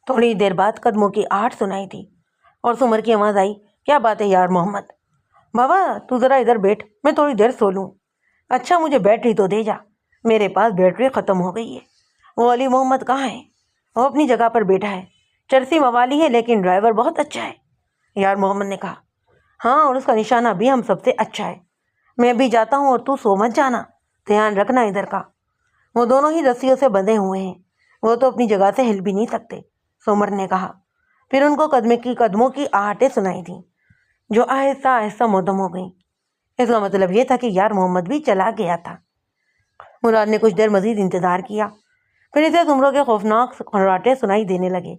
تھوڑی دیر بعد قدموں کی آہٹ سنائی تھی اور سمر کی آواز آئی، کیا بات ہے یار محمد؟ بابا تو ذرا ادھر بیٹھ، میں تھوڑی دیر سو لوں۔ اچھا مجھے بیٹری تو دے جا، میرے پاس بیٹری ختم ہو گئی ہے۔ وہ علی محمد کہاں ہے؟ وہ اپنی جگہ پر بیٹھا ہے، چرسی موالی ہے لیکن ڈرائیور بہت اچھا ہے، یار محمد نے کہا۔ ہاں، اور اس کا نشانہ بھی ہم سب سے اچھا ہے۔ میں ابھی جاتا ہوں اور تو سو مت جانا، دھیان رکھنا ادھر کا۔ وہ دونوں ہی رسیوں سے بندھے ہوئے ہیں، وہ تو اپنی جگہ سے ہل بھی نہیں سکتے، سمر نے کہا۔ پھر ان کو قدموں کی آہٹیں سنائی تھیں جو آہستہ آہستہ مدھم ہو گئیں۔ اس کا مطلب یہ تھا کہ یار محمد بھی چلا گیا تھا۔ مراد نے کچھ دیر مزید انتظار کیا، پھر اسے سمروں کے خوفناک خراٹے سنائی دینے لگے۔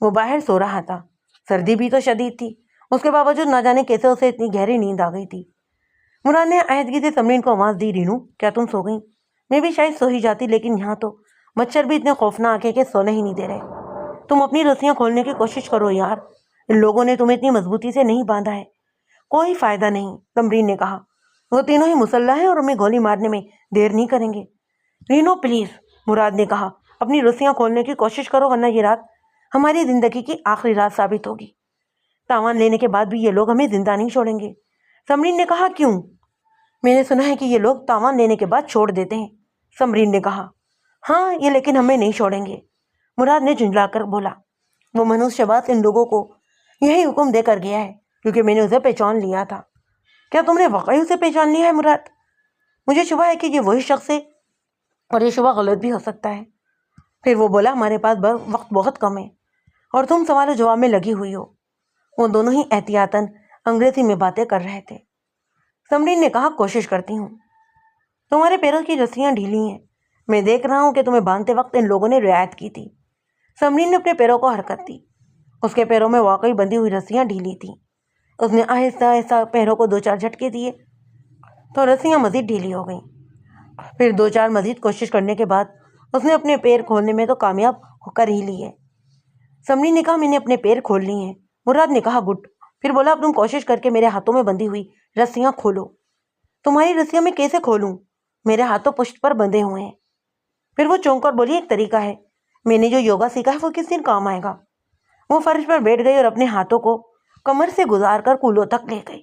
وہ باہر سو رہا تھا، سردی بھی تو شدید تھی، اس کے باوجود نہ جانے کیسے اسے اتنی گہری نیند آ گئی تھی۔ مراد نے عہدگی سے سمرین کو آواز دی، رینو کیا تم سو گئی؟ میں بھی شاید سو ہی جاتی، لیکن یہاں تو مچھر بھی اتنے خوفناک ہے کہ سونے ہی نہیں دے رہے۔ تم اپنی رسیاں کھولنے کی کوشش کرو یار، ان لوگوں نے تمہیں اتنی مضبوطی سے نہیں باندھا ہے، کوئی فائدہ نہیں، سمرین نے کہا۔ وہ تینوں ہی مسلح ہیں اور ہمیں گولی مارنے میں دیر نہیں کریں گے۔ رینو پلیز، مراد نے کہا، اپنی رسیاں کھولنے کی کوشش کرو ورنہ یہ رات ہماری زندگی کی آخری رات ثابت ہوگی۔ تاوان لینے کے بعد بھی یہ لوگ ہمیں زندہ نہیں چھوڑیں گے۔ سمرین نے کہا، کیوں؟ میں نے سنا ہے کہ یہ لوگ تاوان لینے کے بعد چھوڑ دیتے ہیں، سمرین نے کہا۔ ہاں، یہ لیکن ہمیں نہیں چھوڑیں گے، مراد نے جھنجلا کر بولا۔ وہ منوج شباز ان لوگوں کو یہی حکم دے کر گیا ہے کیونکہ میں نے اسے پہچان لیا تھا۔ کیا تم نے واقعی اسے پہچان لیا ہے مراد؟ مجھے شبہ ہے کہ یہ وہی شخص ہے، اور یہ شبہ غلط بھی ہو سکتا ہے۔ پھر وہ بولا، ہمارے پاس وقت بہت کم ہے اور تم سوال و جواب میں لگی ہوئی ہو۔ وہ دونوں ہی احتیاطاً انگریزی میں باتیں کر رہے تھے۔ سمرین نے کہا، کوشش کرتی ہوں۔ تمہارے پیروں کی رسیاں ڈھیلی ہیں، میں دیکھ رہا ہوں کہ تمہیں باندھتے وقت ان لوگوں نے رعایت کی تھی۔ سمرین نے اپنے پیروں کو حرکت دی، اس کے پیروں میں واقعی بندھی ہوئی رسیاں ڈھیلی تھیں۔ اس نے آہستہ آہستہ پیروں کو 2-4 جھٹکے دیے تو رسیاں مزید ڈھیلی ہو گئیں۔ پھر 2-4 مزید کوشش کرنے کے بعد اس نے اپنے پیر کھولنے میں تو کامیاب ہو کر ہی لیے۔ سمرین نے کہا، میں نے اپنے پیر کھول لیے ہیں۔ مراد نے کہا، گڈ۔ پھر بولا، اب تم کوشش کر کے میرے ہاتھوں میں بندھی ہوئی رسیاں کھولو۔ تمہاری رسیاں میں کیسے کھولوں؟ میرے ہاتھوں پشت پر بندھے ہوئے ہیں۔ پھر وہ چونک کر بولی، ایک طریقہ ہے، میں نے جو یوگا سیکھا ہے وہ کس دن کام آئے گا۔ وہ فرش پر بیٹھ گئی اور اپنے ہاتھوں کو کمر سے گزار کر کولوں تک لے گئی۔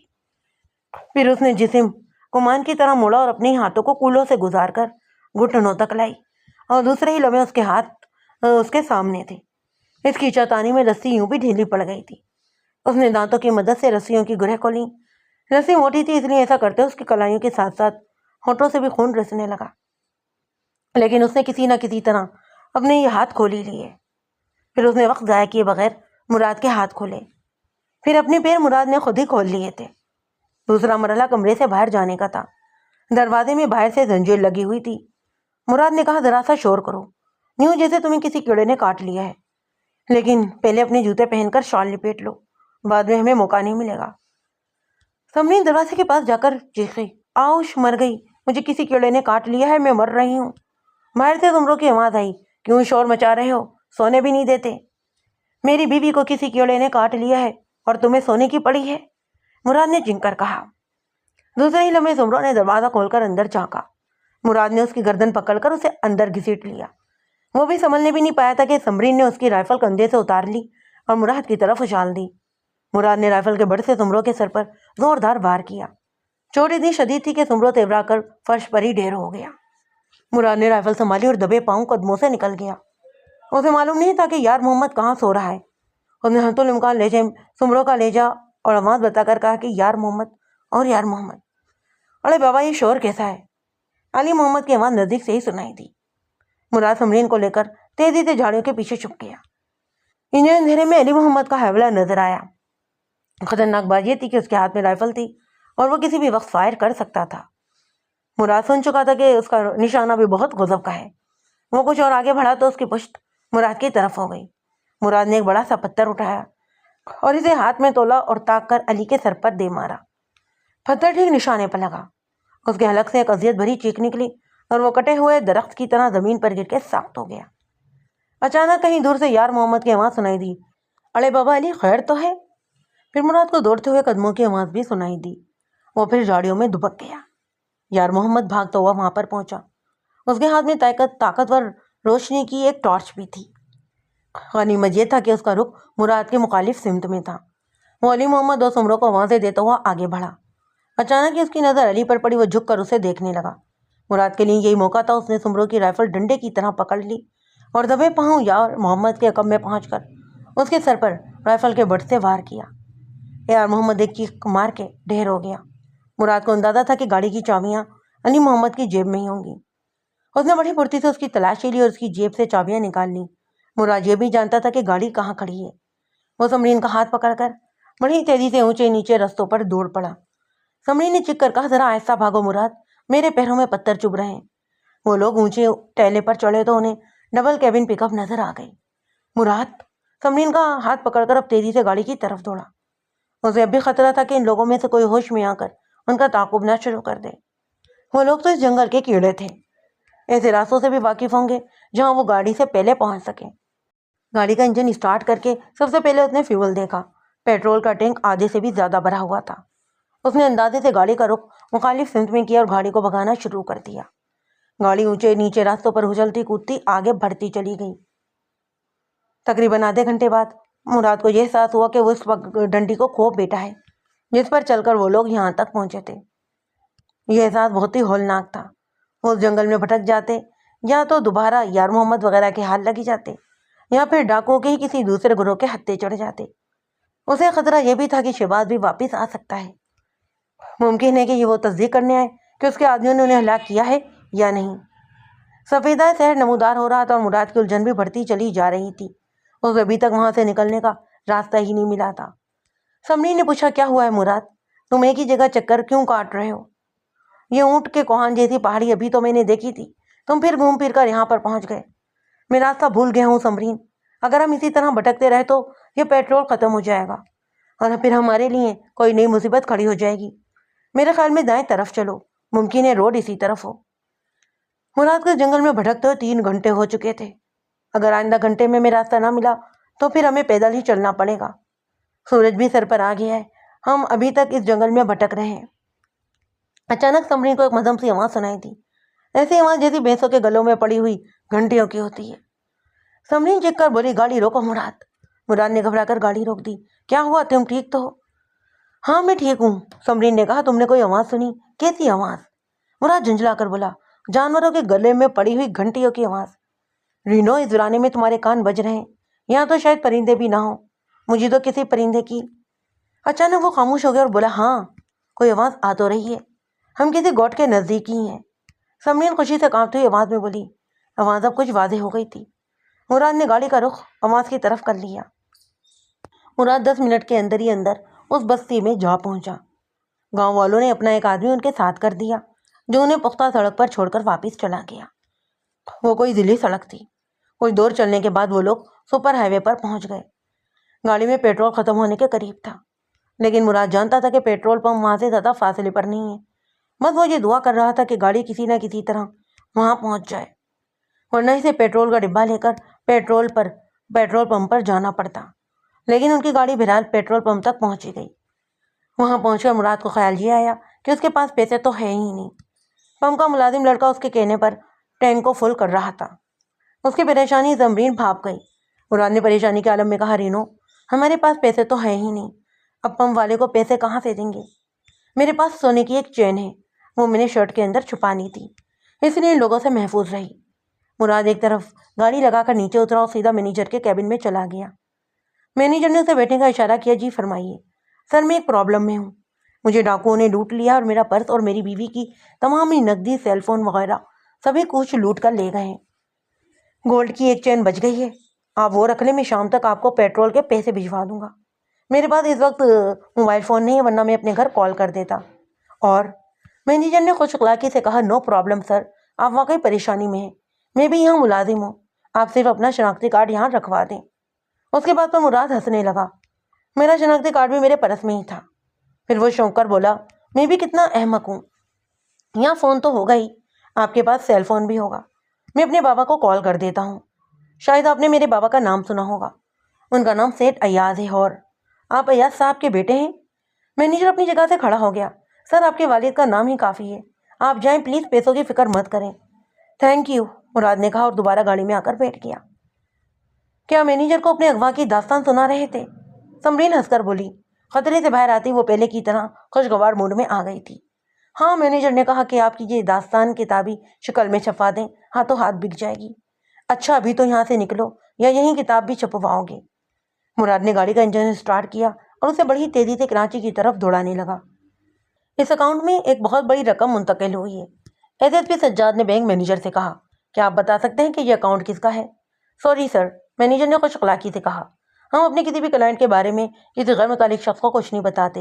پھر اس نے جسم کمان کی طرح موڑا اور اپنے ہاتھوں کو کولوں سے گزار کر گھٹنوں تک لائی اور دوسرے ہی لمحے اس کے ہاتھ اس کے سامنے تھے۔ اس کی چوتانی میں رسی یوں بھی ڈھیلی پڑ گئی تھی۔ اس نے دانتوں کی مدد سے رسیوں کی گرہ کھولیں۔ رسی موٹی تھی، اس لیے ایسا کرتے اس کی کلائیوں کے ساتھ ساتھ ہونٹوں سے بھی خون رسنے لگا، لیکن اس نے کسی نہ کسی طرح اپنے یہ ہاتھ کھول ہی لیے۔ پھر اس نے وقت ضائع کیے بغیر مراد کے ہاتھ کھولے، پھر اپنے پیر مراد نے خود ہی کھول لیے تھے۔ دوسرا مرحلہ کمرے سے باہر جانے کا تھا۔ دروازے میں باہر سے زنجیر لگی ہوئی تھی۔ مراد نے کہا، ذرا سا شور کرو، یوں جیسے تمہیں کسی کیڑے نے کاٹ لیا ہے، لیکن پہلے اپنے جوتے پہن کر شال لپیٹ لو، بعد میں ہمیں موقع نہیں ملے گا۔ سمرین دروازے کے پاس جا کر چیخی، آؤش، مر گئی، مجھے کسی کیڑے نے کاٹ لیا ہے، میں مر رہی ہوں۔ باہر سے زمروں کی آواز آئی، کیوں شور مچا رہے ہو، سونے بھی نہیں دیتے۔ میری بیوی کو کسی کیڑے نے کاٹ لیا ہے اور تمہیں سونے کی پڑی ہے، مراد نے چینک کر کہا۔ دوسرے ہی لمحے زمروں نے دروازہ کھول کر اندر جھانکا۔ مراد نے اس کی گردن پکڑ کر اسے اندر گھسیٹ لیا۔ وہ بھی سنبھلنے بھی نہیں پایا تھا کہ سمرین نے اس کی رائفل کندھے سے اتار لی اور مراد کی طرف اچھال دی۔ مراد نے رائفل کے بڑھ سے زمروں کے سر پر زوردار وار کیا۔ چوٹ اتنی شدید تھی کہ زمروں تیورا کر فرش پر ہی ڈھیر ہو گیا۔ مراد نے رائفل سنبھالی اور دبے پاؤں قدموں سے نکل گیا۔ اسے معلوم نہیں تھا کہ یار محمد کہاں سو رہا ہے۔ اس نے ہنتو لمکان لہجے زمروں کا لہجہ اور آواز بتا کر کہا کہ یار محمد اور یار محمد۔ ارے بابا، یہ شور کیسا ہے؟ علی محمد کی آواز نزدیک سے ہی سنائی دی۔ مراد سمرین کو لے کر تیزی سے جھاڑیوں کے پیچھے چھپ گیا۔ انہیں اندھیرے میں علی محمد کا حوالہ نظر آیا۔ خطرناک بات یہ تھی کہ اس کے ہاتھ میں رائفل تھی اور وہ کسی بھی وقت فائر کر سکتا تھا۔ مراد سن چکا تھا کہ اس کا نشانہ بھی بہت غضب کا ہے۔ وہ کچھ اور آگے بڑھا تو اس کی پشت مراد کی طرف ہو گئی۔ مراد نے ایک بڑا سا پتھر اٹھایا اور اسے ہاتھ میں تولا اور تاک کر علی کے سر پر دے مارا۔ پتھر ٹھیک نشانے پر لگا۔ اس کے حلق سے ایک اذیت بھری چیخ نکلی اور وہ کٹے ہوئے درخت کی طرح زمین پر گر کے ساخت ہو گیا۔ اچانک کہیں دور سے یار محمد کی آواز سنائی دی، ارے بابا علی خیر تو ہے؟ پھر مراد کو دوڑتے ہوئے قدموں کی آواز بھی سنائی دی۔ وہ پھر جھاڑیوں میں دبک گیا۔ یار محمد بھاگتا ہوا وہاں پر پہنچا۔ اس کے ہاتھ میں طاقتور روشنی کی ایک ٹارچ بھی تھی۔ غنیمت یہ تھا کہ اس کا رخ مراد کے مخالف سمت میں تھا۔ وہ علی محمد اور سمروں کو آوازیں دیتا ہوا آگے بڑھا۔ اچانک ہی اس کی نظر علی پر پڑی۔ وہ جھک کر اسے دیکھنے لگا۔ مراد کے لیے یہی موقع تھا۔ اس نے سمروں کی رائفل ڈنڈے کی طرح پکڑ لی اور دبے پاؤں یار محمد کے عقب میں پہنچ کر اس کے سر پر رائفل کے بٹ سے وار کیا۔ یار محمد ایک چیخ مار کے ڈھیر ہو گیا۔ مراد کو اندازہ تھا کہ گاڑی کی چابیاں علی محمد کی جیب میں ہی ہوں گی۔ اس نے بڑی پھرتی سے اس کی تلاشی لی اور اس کی جیب سے چابیاں نکال لی۔ مراد یہ بھی جانتا تھا کہ گاڑی کہاں کھڑی ہے۔ وہ سمرین کا ہاتھ پکڑ کر بڑی تیزی سے اونچے نیچے رستوں پر دوڑ پڑا۔ سمرین نے چیخ کر کہا، ذرا آہستہ بھاگو مراد، میرے پیروں میں پتھر چبھ رہے ہیں۔ وہ لوگ اونچے ٹیلے پر چڑھے تو انہیں ڈبل کیبن پک اپ نظر آ گئی۔ مراد سمرین کا ہاتھ پکڑ کر اب تیزی سے گاڑی کی طرف دوڑا۔ اسے اب بھی خطرہ تھا کہ ان لوگوں میں سے کوئی ہوش میں آ کر ان کا تعاقب نہ شروع کر دے۔ وہ لوگ تو اس جنگل کے کیڑے تھے، ایسے راستوں سے بھی واقف ہوں گے جہاں وہ گاڑی سے پہلے پہنچ سکیں۔ گاڑی کا انجن اسٹارٹ کر کے سب سے پہلے اس نے فیول دیکھا۔ پیٹرول کا ٹینک آدھے سے بھی زیادہ بھرا ہوا تھا۔ اس نے اندازے سے گاڑی کا رخ مخالف سمت میں کیا اور گاڑی کو بھگانا شروع کر دیا۔ گاڑی اونچے نیچے راستوں پر اچھلتی کودتی آگے بڑھتی چلی گئی۔ تقریباً آدھے گھنٹے بعد مراد کو یہ احساس ہوا کہ وہ اس ڈنڈی کو کھو بیٹھا ہے جس پر چل کر وہ لوگ یہاں تک پہنچے تھے۔ یہ احساس بہت ہی ہولناک تھا۔ وہ اس جنگل میں بھٹک جاتے یا تو دوبارہ یار محمد وغیرہ کے ہاتھ لگی جاتے یا پھر ڈاکوؤں کے ہی کسی دوسرے گروہ کے ہتھے چڑھ جاتے۔ اسے خطرہ یہ بھی تھا کہ شہباز بھی واپس آ سکتا ہے۔ ممکن ہے کہ یہ وہ تصدیق کرنے آئے کہ اس کے آدمیوں نے انہیں ہلاک کیا ہے یا نہیں۔ سفیدہ شہر نمودار ہو رہا تھا اور مراد کی الجھن بھی بڑھتی چلی جا رہی تھی۔ اسے ابھی تک وہاں سے نکلنے کا راستہ ہی نہیں ملا تھا۔ سمرین نے پوچھا، کیا ہوا ہے مراد؟ تم ایک ہی جگہ چکر کیوں کاٹ رہے ہو؟ یہ اونٹ کے کوہان جیسی پہاڑی ابھی تو میں نے دیکھی تھی، تم پھر گھوم پھر کر یہاں پر پہنچ گئے۔ میں راستہ بھول گیا ہوں سمرین، اگر ہم اسی طرح بھٹکتے رہے تو یہ پیٹرول ختم ہو جائے گا اور پھر ہمارے لیے کوئی نئی مصیبت کھڑی ہو جائے گی۔ میرے خیال میں دائیں طرف چلو، ممکن ہے روڈ اسی طرف ہو۔ مراد کو جنگل میں بھٹکتے ہوئے 3 گھنٹے ہو چکے تھے۔ اگر آئندہ گھنٹے میں راستہ نہ ملا تو پھر ہمیں پیدل ہی چلنا پڑے گا۔ سورج بھی سر پر آ گیا ہے، ہم ابھی تک اس جنگل میں بھٹک رہے ہیں۔ اچانک سمرین کو ایک مدھم سی آواز سنائی دی، ایسی آواز جیسی بھینسوں کے گلوں میں پڑی ہوئی گھنٹیوں کی ہوتی ہے۔ سمرین چیخ کر بولی، گاڑی روکو مراد۔ مراد نے گھبرا کر گاڑی روک دی۔ کیا ہوا، تم ٹھیک تو ہو؟ ہاں میں ٹھیک ہوں، سمرین نے کہا۔ تم نے کوئی آواز سنی؟ کیسی آواز؟ مراد جھنجھلا کر بولا، جانوروں کے گلے میں پڑی ہوئی گھنٹیوں کی آواز۔ رینو، اس ویرانے میں تمہارے کان بج رہے ہیں، یہاں تو شاید پرندے بھی نہ ہوں، مجھے تو کسی پرندے کی۔ اچانک وہ خاموش ہو گیا اور بولا، ہاں کوئی آواز آ تو رہی ہے، ہم کسی گوٹ کے نزدیک ہی ہیں۔ سمرین خوشی سے کانپتی ہوئی آواز میں بولی۔ آواز اب کچھ واضح ہو گئی تھی۔ مراد نے گاڑی کا رخ آواز کی طرف کر لیا۔ مراد 10 منٹ کے اندر ہی اندر اس بستی میں جا پہنچا۔ گاؤں والوں نے اپنا ایک آدمی ان کے ساتھ کر دیا جو انہیں پختہ سڑک پر چھوڑ کر واپس چلا گیا۔ وہ کوئی ضلعی سڑک تھی۔ کچھ دور چلنے کے بعد وہ لوگ سپر ہائی وے پر پہنچ گئے۔ گاڑی میں پیٹرول ختم ہونے کے قریب تھا، لیکن مراد جانتا تھا کہ پیٹرول پمپ وہاں سے زیادہ فاصلے پر نہیں ہے۔ بس وہ یہ دعا کر رہا تھا کہ گاڑی کسی نہ کسی طرح وہاں پہنچ جائے، ورنہ اسے پیٹرول کا ڈبہ لے کر پیٹرول پمپ پر جانا پڑتا۔ لیکن ان کی گاڑی بہرحال پیٹرول پمپ تک پہنچی گئی۔ وہاں پہنچ کر مراد کو خیال یہ آیا کہ اس کے پاس پیسے تو ہے ہی نہیں۔ پمپ کا ملازم لڑکا اس کے کہنے پر ٹینک کو فل کر رہا تھا۔ اس کی پریشانی سمرین بھاپ گئی۔ مراد نے پریشانی کے عالم میں کہا، رینو ہمارے پاس پیسے تو ہے ہی نہیں، اب پمپ والے کو پیسے کہاں سے دیں گے؟ میرے پاس سونے کی ایک چین ہے، وہ میں نے شرٹ کے اندر چھپانی تھی، اس لیے ان لوگوں سے محفوظ رہی۔ مراد ایک طرف گاڑی لگا کر نیچے اترا اور سیدھا مینیجر کے کیبن میں چلا گیا۔ مینیجر نے اسے بیٹھنے کا اشارہ کیا۔ جی فرمائیے۔ سر میں ایک پرابلم میں ہوں، مجھے ڈاکوؤں نے لوٹ لیا اور میرا پرس اور میری بیوی کی تمام نقدی، سیل فون وغیرہ سبھی کچھ لوٹ کر لے گئے ہیں۔ گولڈ کی ایک چین بچ گئی ہے، آپ وہ رکھ لیں، میں شام تک آپ کو پیٹرول کے پیسے بھجوا دوں گا۔ میرے پاس اس وقت موبائل فون نہیں ہے، ورنہ میں اپنے گھر کال کر دیتا۔ اور مینیجر نے خوش اخلاقی سے کہا، نو پرابلم سر، آپ واقعی پریشانی میں ہیں، میں بھی یہاں ملازم ہوں، آپ صرف اپنا شناختی کارڈ یہاں رکھوا دیں۔ اس کے بعد پر مراد ہنسنے لگا، میرا شناختی کارڈ بھی میرے پرس میں ہی تھا۔ پھر وہ چونک کر بولا، میں بھی کتنا احمق ہوں، یہاں فون تو ہوگا ہی، آپ کے پاس سیل فون بھی ہوگا، میں اپنے بابا کو کال کر دیتا ہوں۔ شاید آپ نے میرے بابا کا نام سنا ہوگا، ان کا نام سیٹھ ایاز ہے، اور آپ ایاز صاحب کے بیٹے ہیں۔ مینیجر اپنی جگہ سے کھڑا ہو گیا، سر آپ کے والد کا نام ہی کافی ہے، آپ جائیں پلیز، پیسوں کی فکر مت کریں۔ تھینک یو، مراد نے کہا اور دوبارہ گاڑی میں آ کر بیٹھ گیا۔ کیا مینیجر کو اپنے اغوا کی داستان سنا رہے تھے؟ سمرین ہنس کر بولی۔ خطرے سے باہر آتی وہ پہلے کی طرح خوشگوار موڈ میں آ گئی تھی۔ ہاں، مینیجر نے کہا کہ آپ کی یہ داستان کتابی شکل میں چھپا دیں، ہاتھوں ہاتھ بک جائے گی۔ اچھا، ابھی تو یہاں سے نکلو یا یہیں کتاب بھی چھپواؤ گے؟ مراد نے گاڑی کا انجن اسٹارٹ کیا اور اسے بڑی تیزی سے کراچی کی طرف دوڑانے لگا۔ اس اکاؤنٹ میں ایک بہت بڑی رقم منتقل ہوئی ہے، ایس ایس پی سجاد نے بینک مینیجر سے کہا۔ کیا آپ بتا سکتے ہیں کہ یہ اکاؤنٹ کس کا ہے؟ سوری سر، مینیجر نے خوش اخلاقی سے کہا، ہم اپنے کسی بھی کلائنٹ کے بارے میں کسی غیر متعلق شخص کو کچھ نہیں بتاتے،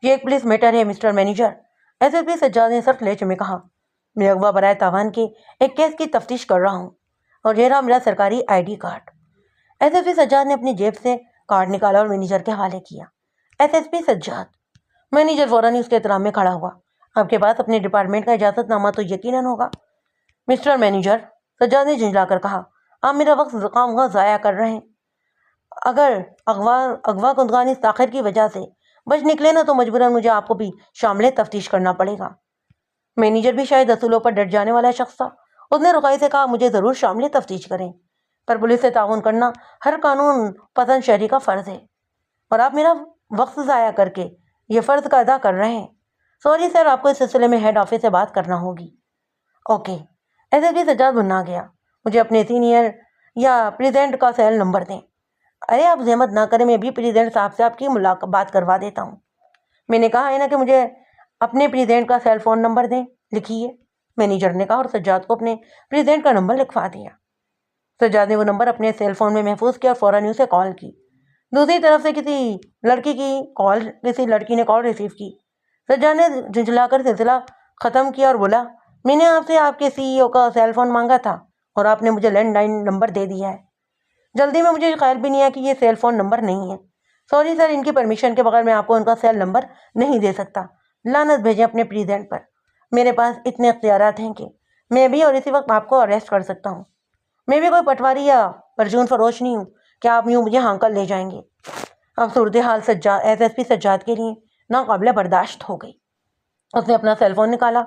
یہ ایک پولیس میٹر ہے mister manager. S S P Sajjad نے سر لہجے میں کہا، میں اغوا برائے تاوان کے ایک کیس کی تفتیش کر رہا ہوں، اور یہ رہا میرا سرکاری I D card. S S P Sajjad نے اپنی جیب سے کارڈ نکالا اور مینیجر کے حوالے کیا۔ S S P Sajjad. Manager فوراً اس کے احترام میں کھڑا ہوا۔ آپ کے پاس اپنے ڈپارٹمنٹ کا اجازت نامہ تو یقیناً ہوگا؟ مسٹر مینیجر، سجاد نے جھنجلا کر کہا، آپ میرا وقت خواہ ضائع کر رہے ہیں۔ اگر اغوا کنندگان اس تاخیر کی وجہ سے بچ نکلے نا تو مجبوراً مجھے آپ کو بھی شامل تفتیش کرنا پڑے گا۔ مینیجر بھی شاید اصولوں پر ڈٹ جانے والا شخص تھا، اس نے رکائی سے کہا، مجھے ضرور شامل تفتیش کریں، پر پولیس سے تعاون کرنا ہر قانون پسند شہری کا فرض ہے، اور آپ میرا وقت ضائع کر کے یہ فرض کا ادا کر رہے ہیں۔ سوری سر، آپ کو اس سلسلے میں ہیڈ آفس سے بات کرنا ہوگی۔ Okay, S S P Sajjad بننا گیا، مجھے اپنے سینئر یا پریزیڈنٹ کا سیل نمبر دیں۔ ارے آپ زحمت نہ کریں، میں بھی پریزیڈنٹ صاحب سے آپ کی بات کروا دیتا ہوں۔ میں نے کہا ہے نا کہ مجھے اپنے پریزیڈنٹ کا سیل فون نمبر دیں، لکھیے، مینیجر نے کہا، اور سجاد کو اپنے پریزیڈنٹ کا نمبر لکھوا دیا۔ سجاد نے وہ نمبر اپنے سیل فون میں محفوظ کیا اور فوراً اسے کال کی۔ دوسری طرف سے کسی لڑکی نے کال ریسیو کی۔ سجاد نے جھنجلا کر سلسلہ ختم کیا اور بولا، میں نے آپ سے آپ کے سی ای او کا سیل فون مانگا تھا اور آپ نے مجھے لینڈ لائن نمبر دے دیا ہے۔ جلدی میں مجھے خیال بھی نہیں ہے کہ یہ سیل فون نمبر نہیں ہے۔ سوری سر، ان کی پرمیشن کے بغیر میں آپ کو ان کا سیل نمبر نہیں دے سکتا۔ لعنت بھیجیں اپنے پریزیڈنٹ پر، میرے پاس اتنے اختیارات ہیں کہ میں بھی اور اسی وقت آپ کو اریسٹ کر سکتا ہوں۔ میں بھی کوئی پٹواری یا پرچون فروش نہیں ہوں کہ آپ یوں مجھے ہانک کر لے جائیں گے۔ اب صورتحال ایس ایس پی سجاد کے لیے ناقابل برداشت ہو گئی۔ اس نے اپنا سیل فون نکالا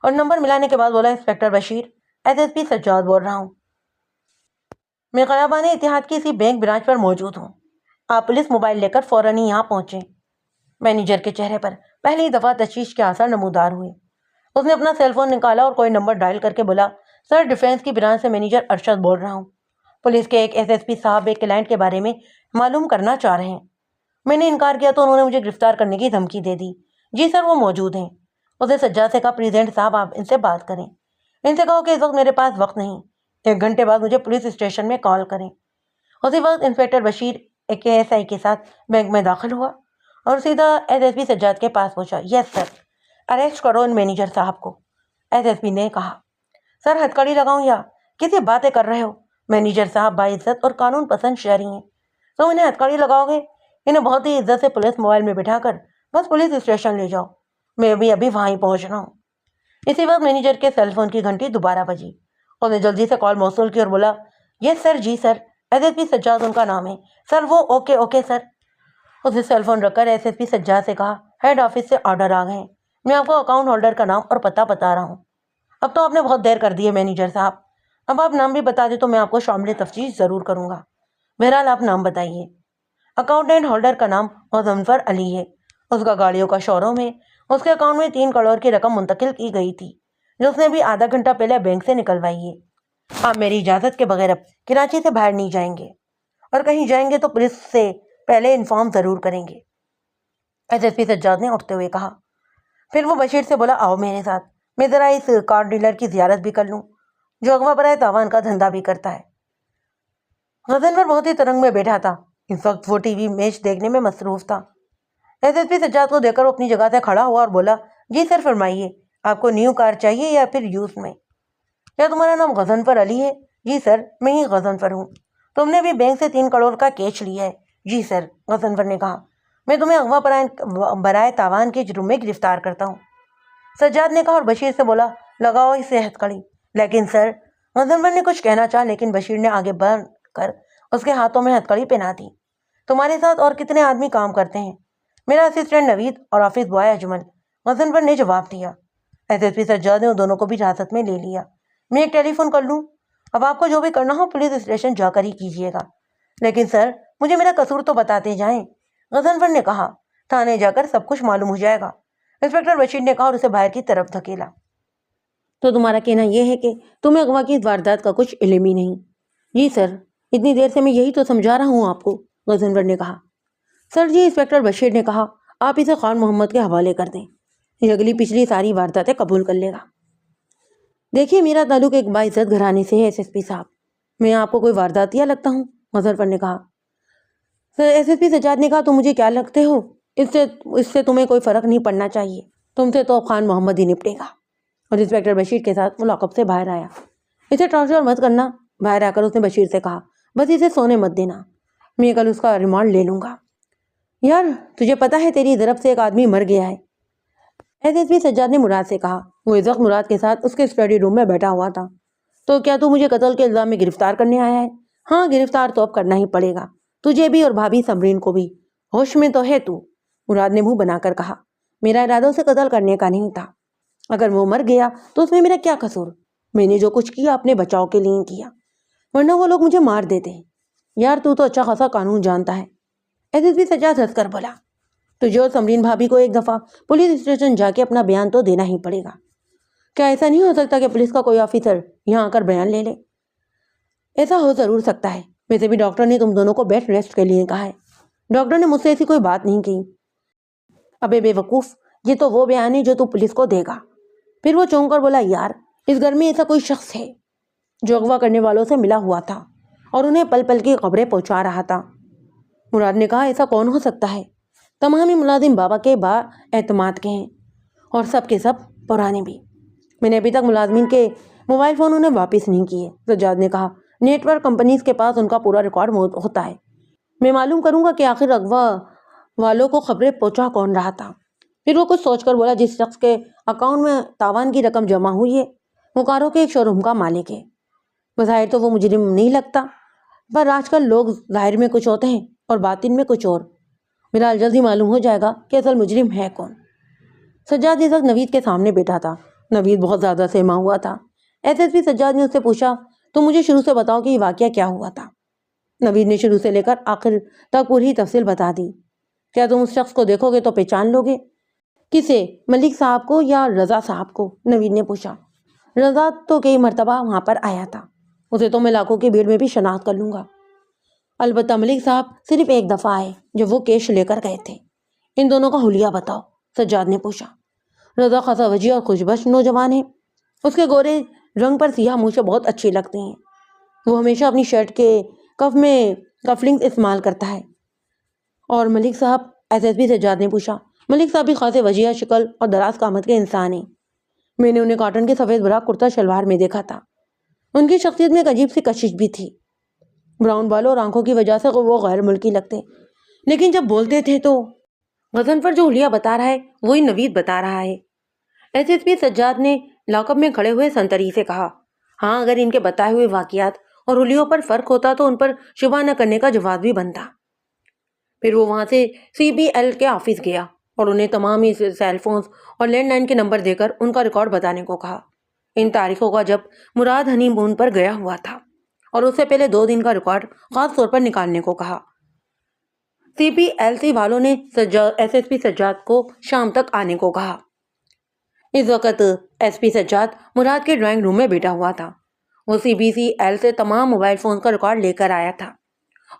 اور نمبر ملانے کے بعد بولا، inspector Bashir, S S P Sajjad بول رہا ہوں، میں خیابان اتحاد کی اسی بینک برانچ پر موجود ہوں، آپ پولیس موبائل لے کر فوراً ہی یہاں پہنچیں۔ مینیجر کے چہرے پر پہلی دفعہ تشویش کے آثار نمودار ہوئے۔ اس نے اپنا سیل فون نکالا اور کوئی نمبر ڈائل کر کے بولا، سر ڈیفینس کی برانچ سے مینیجر ارشد بول رہا ہوں، پولیس کے ایک ایس ایس پی صاحب ایک کلائنٹ کے بارے میں معلوم کرنا چاہ رہے ہیں۔ میں نے انکار کیا تو انہوں نے مجھے گرفتار کرنے کی دھمکی دے دی۔ جی سر، وہ موجود ہیں۔ اس نے سجاد سے کہا، پریزیڈنٹ صاحب آپ ان سے بات کریں، ان سے کہو کہ اس وقت میرے پاس وقت نہیں، 1 گھنٹے بعد مجھے پولیس اسٹیشن میں کال کریں۔ اسی وقت انسپکٹر بشیر ایک اے ایس آئی کے ساتھ بینک میں داخل ہوا اور سیدھا ایس ایس پی سجاد کے پاس پہنچا۔ یس سر، اریسٹ کرو ان مینیجر صاحب کو، ایس ایس پی نے کہا۔ سر ہتھکڑی لگاؤں یا کسی باتیں کر رہے ہو؟ مینیجر صاحب باعزت اور قانون پسند شہری ہیں، تو انہیں ہتھکڑی لگاؤ گے؟ انہیں بہت ہی عزت سے پولیس موبائل میں بٹھا کر بس پولیس اسٹیشن لے جاؤ، میں بھی ابھی وہاں ہی پہنچ رہا ہوں۔ اسی وقت مینیجر کے سیل فون کی گھنٹی دوبارہ بجی۔ اس نے جلدی سے کال موصول کی اور بولا، یس سر، جی سر، ایس ایس پی سجاد ان کا نام ہے سر، وہ اوکے سر۔ اس نے سیل فون رکھ کر ایس ایس پی سجاد سے کہا، ہیڈ آفس سے آرڈر آ گئے ہیں، میں آپ کو اکاؤنٹ ہولڈر کا نام اور پتہ بتا رہا ہوں۔ اب تو آپ نے بہت دیر کر دی ہے مینیجر صاحب، اب آپ نام بھی بتا دیں تو میں آپ کو شامل تفتیش ضرور کروں گا۔ بہرحال آپ نام بتائیے۔ اکاؤنٹنٹ ہولڈر کا نام مظفر علی ہے، اس کا گاڑیوں کا شو روم ہے، اس کے اکاؤنٹ میں 3 کروڑ کی رقم منتقل کی گئی تھی جو اس نے بھی آدھا گھنٹہ پہلے بینک سے نکلوائی ہے۔ آپ میری اجازت کے بغیر اب کراچی سے باہر نہیں جائیں گے، اور کہیں جائیں گے تو پولیس سے پہلے انفارم ضرور کریں گے، ایس ایس پی سجاد نے اٹھتے ہوئے کہا۔ پھر وہ بشیر سے بولا، آؤ میرے ساتھ، میں ذرا اس کار ڈیلر کی زیارت بھی کر لوں جو اغوا برائے تاوان کا دھندا بھی کرتا ہے۔ غضنفر بہت ہی ترنگ میں بیٹھا تھا، اس وقت وہ ٹی وی میچ دیکھنے میں مصروف تھا۔ ایس ایس پی سجاد کو دیکھ کر وہ اپنی جگہ سے کھڑا ہوا اور بولا، جی سر فرمائیے، آپ کو نیو کار چاہیے یا پھر یوز میں؟ کیا تمہارا نام غضنفر علی ہے؟ جی سر میں ہی غضنفر ہوں۔ تم نے بھی بینک سے 3 کروڑ کا کیش لیا ہے؟ جی سر، غضنفر نے کہا۔ میں تمہیں اغوا برائے تاوان کے جرم میں گرفتار کرتا ہوں، سجاد نے کہا اور بشیر سے بولا، لگاؤ اسے ہتھکڑی۔ لیکن سر، غضنفر نے کچھ کہنا چاہا لیکن بشیر نے آگے بڑھ کر اس کے ہاتھوں میں ہتھکڑی پہنا دی۔ تمہارے ساتھ اور کتنے آدمی کام کرتے ہیں؟ میرا اسسٹنٹ نوید اور آفس بوائے اجمل، غضنفر نے جواب دیا۔ ایس ایس پی سجاد نے ان دونوں کو بھی حراست میں لے لیا۔ میں ایک ٹیلی فون کر لوں؟ اب آپ کو جو بھی کرنا ہو پولیس اسٹیشن جا کر ہی کیجیے گا۔ لیکن سر مجھے میرا قصور تو بتاتے جائیں، غضنفر نے کہا۔ تھانے جا کر سب کچھ معلوم ہو جائے گا، انسپکٹر بشیر نے کہا اور اسے باہر کی طرف دھکیلا۔ تو تمہارا کہنا یہ ہے کہ تمہیں اغوا کی واردات کا کچھ علم ہی نہیں؟ جی سر، اتنی دیر سے میں یہی تو سمجھا رہا ہوں آپ کو، غضنفر نے کہا۔ سر جی، انسپکٹر بشیر نے کہا، آپ اسے خان محمد کے حوالے کر دیں، یہ اگلی پچھلی ساری وارداتیں قبول کر لے گا۔ دیکھیے میرا تعلق ایک باعزت گھرانے سے ہے ایس ایس پی صاحب، میں آپ کو کوئی وارداتیہ لگتا ہوں؟ غضنفر نے کہا۔ سر ایس ایس پی سجاد نے کہا، تم مجھے کیا لگتے ہو؟ اس سے تمہیں کوئی فرق نہیں پڑنا چاہیے، تم سے تو خان محمد ہی نپٹے گا۔ اور انسپکٹر بشیر کے ساتھ وہ لاک اپ سے باہر آیا۔ اسے ٹارچر مت کرنا، باہر آ کر اس نے بشیر سے کہا، بس اسے سونے مت دینا، میں کل اس کا ریمانڈ لے لوں گا۔ یار تجھے پتا ہے تیری طرف سے ایک آدمی مر گیا ہے، ایس ایس پی سجاد نے مراد سے کہا۔ وہ اس وقت مراد کے ساتھ اس کے اسٹڈی روم میں بیٹھا ہوا تھا۔ تو کیا تو مجھے قتل کے الزام میں گرفتار کرنے آیا ہے؟ ہاں گرفتار تو اب کرنا ہی پڑے گا، تجھے بھی اور بھابھی سمرین کو بھی۔ ہوش میں تو ہے تو؟ مراد نے منہ بنا کر کہا، میرا ارادہ اسے قتل کرنے کا نہیں تھا، اگر وہ مر گیا تو اس میں میرا کیا قصور؟ میں نے جو کچھ کیا اپنے بچاؤ کے لیے کیا، ورنہ وہ لوگ مجھے مار دیتے ہیں۔ یار تو اچھا خاصا قانون جانتا ہے، ایس ایس پی سجاد ہنس کر بولا۔ تجھے اور سمرین بھابھی کو ایک دفعہ پولیس اسٹیشن جا کے اپنا بیان تو دینا ہی پڑے گا۔ کیا ایسا نہیں ہو سکتا کہ پولیس کا کوئی آفیسر یہاں آ کر بیان لے لے؟ ایسا ہو ضرور سکتا ہے، ویسے بھی ڈاکٹر نے تم دونوں کو بیڈ ریسٹ کے لیے کہا ہے، ڈاکٹر نے مجھ سے ایسی کوئی بات نہیں کی۔ ابے بے وقوف، یہ تو وہ بیان ہے جو تو پولیس کو دے گا۔ پھر وہ چونک کر بولا، یار اس گھر میں ایسا کوئی شخص ہے جو اغوا کرنے والوں سے ملا ہوا تھا اور انہیں پل پل کی خبریں پہنچا رہا تھا۔ مراد نے کہا، ایسا کون ہو سکتا ہے؟ تمام ہی ملازم بابا کے با اعتماد کے ہیں اور سب کے سب پرانے بھی۔ میں نے ابھی تک ملازمین کے موبائل فون انہیں واپس نہیں کیے، سجاد نے کہا۔ نیٹ ورک کمپنیز کے پاس ان کا پورا ریکارڈ ہوتا ہے، میں معلوم کروں گا کہ آخر اغوا والوں کو خبریں پہنچا کون رہا تھا۔ پھر وہ کچھ سوچ کر بولا، جس شخص کے اکاؤنٹ میں تاوان کی رقم جمع ہوئی ہے وہ کاروں کے ایک شو روم کا مالک ہے۔ بظاہر تو وہ مجرم نہیں لگتا، پر آج کل لوگ ظاہر میں کچھ ہوتے ہیں اور باطن میں کچھ اور۔ میرا جلد ہی معلوم ہو جائے گا کہ اصل مجرم ہے کون۔ سجاد اس وقت نوید کے سامنے بیٹھا تھا۔ نوید بہت زیادہ سہما ہوا تھا۔ ایس ایس پی سجاد نے اس سے پوچھا، تم مجھے شروع سے بتاؤ کہ یہ واقعہ کیا ہوا تھا۔ نوید نے شروع سے لے کر آخر تک پوری تفصیل بتا دی۔ کیا تم اس شخص کو دیکھو گے تو پہچان لو گے؟ کسے، ملک صاحب کو یا رضا صاحب کو؟ نوید نے پوچھا۔ رضا تو کئی مرتبہ وہاں پر آیا تھا، اسے تو میں لاکھوں کی بھیڑ میں بھی شناخت کر لوں گا، البتہ ملک صاحب صرف ایک دفعہ آئے جب وہ کیش لے کر گئے تھے۔ ان دونوں کا حلیہ بتاؤ، سجاد نے پوچھا۔ رضا خاصا وجیح اور خوشبش نوجوان ہے، اس کے گورے رنگ پر سیاہ مونچھیں بہت اچھی لگتی ہیں، وہ ہمیشہ اپنی شرٹ کے کف میں کفلنگ استعمال کرتا ہے۔ اور ملک صاحب؟ ایس ایس پی سجاد نے پوچھا۔ ملک صاحب بھی خاصے وجیح شکل اور دراز قامت کے انسان ہیں، میں نے انہیں کاٹن کے سفید براق کرتا شلوار میں دیکھا تھا۔ ان کی شخصیت میں ایک عجیب سی کشش بھی تھی، براؤن بالوں اور آنکھوں کی وجہ سے وہ غیر ملکی لگتے، لیکن جب بولتے تھے تو۔ غضنفر جو حلیہ بتا رہا ہے وہی نوید بتا رہا ہے، ایس ایس پی سجاد نے لاک اپ میں کھڑے ہوئے سنتری سے کہا۔ ہاں اگر ان کے بتائے ہوئے واقعات اور حلیوں پر فرق ہوتا تو ان پر شبہ نہ کرنے کا جواز بھی بنتا۔ پھر وہ وہاں سے سی بی ایل کے آفس گیا اور انہیں تمام ہی سیل فونز اور لینڈ لائن کے نمبر دے کر ان کا ریکارڈ بتانے کو کہا۔ ان تاریخوں کا جب مراد ہنی مون پر گیا ہوا تھا اور اس سے پہلے 2 دن کا ریکارڈ خاص طور پر نکالنے کو کہا۔ سی پی ایل سی والوں نے ایس ایس پی سجاد کو شام تک آنے کو کہا۔ اس وقت ایس پی سجاد مراد کے ڈرائنگ روم میں بیٹھا ہوا تھا، وہ سی بی سی ایل سے تمام موبائل فون کا ریکارڈ لے کر آیا تھا۔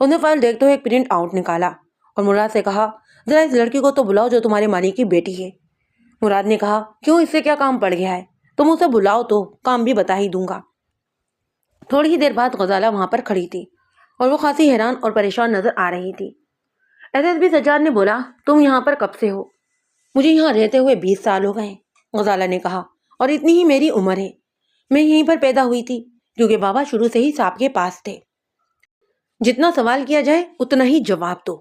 اس نے فائل دیکھتے ہوئے ایک پرنٹ آؤٹ نکالا اور مراد سے کہا، ذرا اس لڑکی کو تو بلاؤ جو تمہارے مالک کی بیٹی ہے۔ مراد نے کہا، کیوں، اس سے کیا کام پڑ گیا ہے؟ تم اسے بلاؤ تو کام بھی بتا ہی دوں گا۔ تھوڑی ہی دیر بعد غزالہ وہاں پر کھڑی تھی اور وہ خاصی حیران اور پریشان نظر آ رہی تھی۔ SSP سجاد نے بولا، تم یہاں پر کب سے ہو؟ مجھے یہاں رہتے ہوئے 20 سال ہو گئے، غزالہ نے کہا، اور اتنی ہی میری عمر ہے۔ میں یہیں پر پیدا ہوئی تھی کیونکہ بابا شروع سے ہی صاحب کے پاس تھے۔ جتنا سوال کیا جائے اتنا ہی جواب دو۔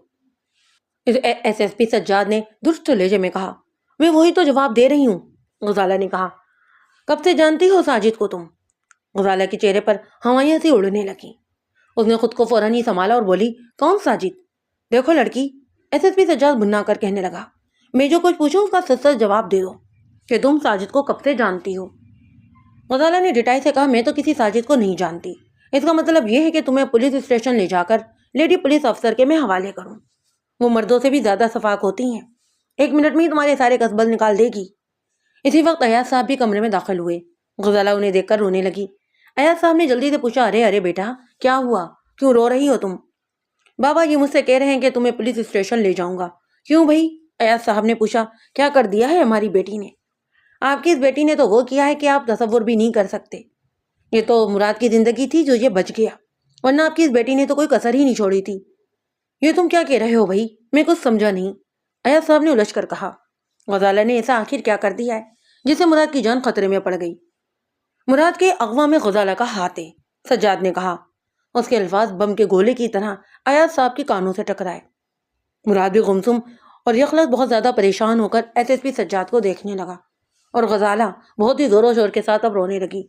SSP سجاد نے درست لہجے میں کہا۔ میں وہی تو جواب دے رہی ہوں، غزالہ نے کہا۔ کب سے جانتی ہو ساجد کو تم؟ غزالہ کے چہرے پر ہوائیاں سی اڑنے لگی۔ اس نے خود کو فوراً ہی سنبھالا اور بولی، کون ساجد؟ دیکھو لڑکی، SSP سجاد بھنا کر کہنے لگا، میں جو کچھ پوچھوں اس کا سچ سچ جواب دے دو کہ تم ساجد کو کب سے جانتی ہو۔ غزالہ نے ڈٹائی سے کہا، میں تو کسی ساجد کو نہیں جانتی۔ اس کا مطلب یہ ہے کہ تمہیں پولیس اسٹیشن لے جا کر لیڈی پولیس افسر کے میں حوالے کروں۔ وہ مردوں سے بھی زیادہ شفاق ہوتی ہیں، 1 منٹ میں ہی تمہارے سارے قصبل نکال دے گی۔ اسی وقت ایاز صاحب بھی کمرے میں داخل ہوئے۔ غزالہ انہیں دیکھ کر رونے لگی۔ ایاز صاحب نے جلدی سے پوچھا، ارے بیٹا، کیا ہوا؟ کیوں رو رہی ہو تم؟ بابا یہ مجھ سے کہہ رہے ہیں کہ تمہیں پولیس اسٹیشن لے جاؤں گا۔ کیوں بھائی؟ ایاز صاحب نے پوچھا، کیا کر دیا ہے ہماری بیٹی نے؟ آپ کی اس بیٹی نے تو وہ کیا ہے کہ آپ تصور بھی نہیں کر سکتے۔ یہ تو مراد کی زندگی تھی جو یہ بچ گیا، ورنہ آپ کی اس بیٹی نے تو کوئی کسر ہی نہیں چھوڑی تھی۔ یہ تم کیا کہہ رہے ہو بھائی؟ میں کچھ سمجھا نہیں، ایاز صاحب نے الجھ کر کہا۔ غزالہ نے ایسا آخر کیا کر دیا ہے جس سے مراد کی جان خطرے میں پڑ گئی؟ مراد کے اغوا میں غزالہ کا ہاتھ ہے، سجاد نے کہا۔ اس کے الفاظ بم کے گولے کی طرح ایاز صاحب کے کانوں سے ٹکرائے۔ مراد بھی گمسم اور یخلط بہت زیادہ پریشان ہو کر SSP سجاد کو دیکھنے لگا، اور غزالہ بہت ہی زور و شور کے ساتھ اب رونے لگی۔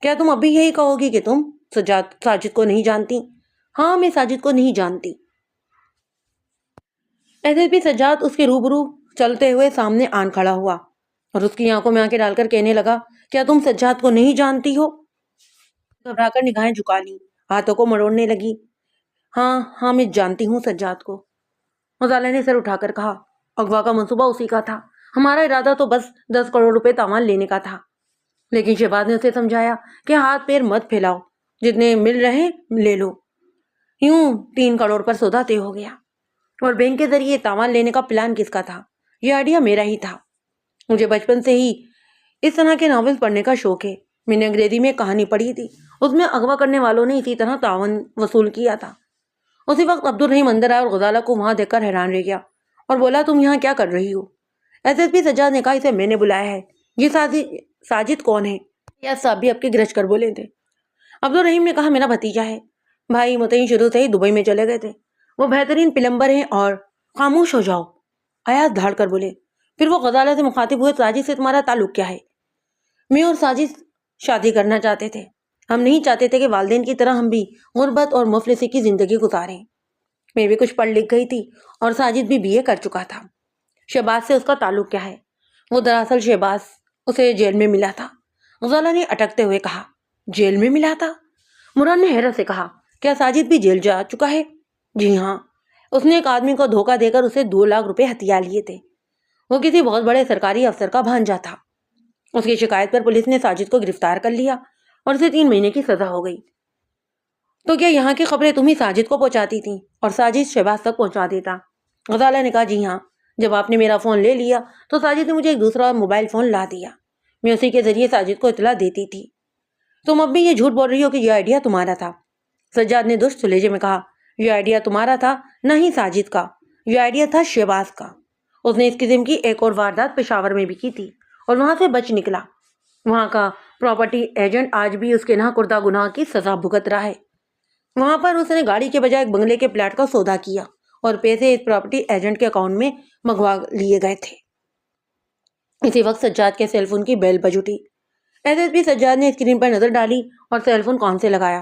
کیا تم اب بھی یہی کہو گی کہ تم ساجد کو نہیں جانتی؟ ہاں، میں ساجد کو نہیں جانتی۔ SSP سجاد اس کے روبرو چلتے ہوئے سامنے آن کھڑا ہوا اور اس کی آنکھوں میں آنکھیں ڈال کر کہنے لگا، کیا تم سجاد کو نہیں جانتی ہو؟ گھبرا کر نگاہیں جھکا لی، ہاتھوں کو مڑوڑنے لگی۔ ہاں میں جانتی ہوں سجاد کو، غزالہ نے سر اٹھا کر کہا۔ اغوا کا منصوبہ اسی کا تھا، ہمارا ارادہ تو بس 10 کروڑ روپے تاوان لینے کا تھا، لیکن شہباز نے اسے سمجھایا کہ ہاتھ پیر مت پھیلاؤ، جتنے مل رہے لے لو۔ یوں 3 کروڑ پر سودا طے ہو گیا۔ اور بینک کے ذریعے تاوان لینے کا پلان کس کا تھا؟ یہ آئیڈیا میرا ہی تھا۔ مجھے بچپن سے ہی اس طرح کے ناول پڑھنے کا شوق ہے۔ میں نے انگریزی میں کہانی پڑھی تھی، اس میں اغوا کرنے والوں نے اسی طرح تاوان وصول کیا تھا۔ اسی وقت عبدالرحیم اندر آیا اور غزالہ کو وہاں دیکھ کر حیران رہ گیا اور بولا، تم یہاں کیا کر رہی ہو؟ SSP سجاد نے کہا، اسے میں نے بلایا ہے۔ یہ ساجد کون ہے؟ یا صاحب بھی اب کے گرج کر بولے تھے۔ عبدالرحیم نے کہا، میرا بھتیجا ہے، بھائی متعین شروع سے ہی دبئی میں چلے گئے تھے، وہ بہترین پلمبر ہیں۔ اور خاموش ہو جاؤ، ایاز دھاڑ کر بولے۔ پھر وہ غزالہ سے مخاطب ہوئے، ساجد سے تمہارا تعلق کیا ہے؟ میں اور ساجد شادی کرنا چاہتے تھے، ہم نہیں چاہتے تھے کہ والدین کی طرح ہم بھی غربت اور مفلسی کی زندگی گزاریں۔ میں بھی کچھ پڑھ لکھ گئی تھی اور ساجد بھی BA کر چکا تھا۔ شہباز سے اس کا تعلق کیا ہے؟ وہ دراصل شہباز اسے جیل میں ملا تھا، غزالہ نے اٹکتے ہوئے کہا۔ جیل میں ملا تھا؟ مراد نے حیرت سے کہا، کیا ساجد بھی جیل جا چکا ہے؟ جی ہاں، اس نے ایک آدمی کو دھوکہ دے کر اسے 2 لاکھ روپے ہتھیا لیے تھے۔ وہ کسی بہت بڑے سرکاری افسر کا بھانجا تھا۔ اس کی شکایت پر پولیس نے ساجد کو گرفتار کر لیا اور اسے 3 مہینے کی سزا ہو گئی۔ تو کیا یہاں کی خبریں تم ہی ساجد کو پہنچاتی تھیں اور ساجد شہباز تک پہنچا دیتا؟ غزالہ نے کہا، جی ہاں، جب آپ نے میرا فون لے لیا تو ساجد نے مجھے ایک دوسرا موبائل فون لا دیا، میں اسی کے ذریعے ساجد کو اطلاع دیتی تھی۔ تم اب بھی یہ جھوٹ بول رہی ہو کہ یہ آئیڈیا تمہارا تھا؟ سجاد نے درست لہجے میں کہا، یہ آئیڈیا تمہارا تھا، نہ ہی ساجد کا، یہ آئیڈیا تھا شہباز کا۔ اس نے اس قسم کی ایک اور واردات پشاور میں بھی کی تھی اور وہاں سے بچ نکلا۔ وہاں کا پراپرٹی ایجنٹ آج بھی اس کے نہ کردہ گناہ کی سزا بھگت رہا ہے۔ وہاں پر اس نے گاڑی کے بجائے ایک بنگلے کے پلاٹ کا سودا کیا اور پیسے اس پراپرٹی ایجنٹ کے اکاؤنٹ میں منگوا لیے گئے تھے۔ اسی وقت سجاد کے سیل فون کی بیل بج اٹھی۔ SSP سجاد نے اسکرین پر نظر ڈالی اور سیل فون کان سے لگایا۔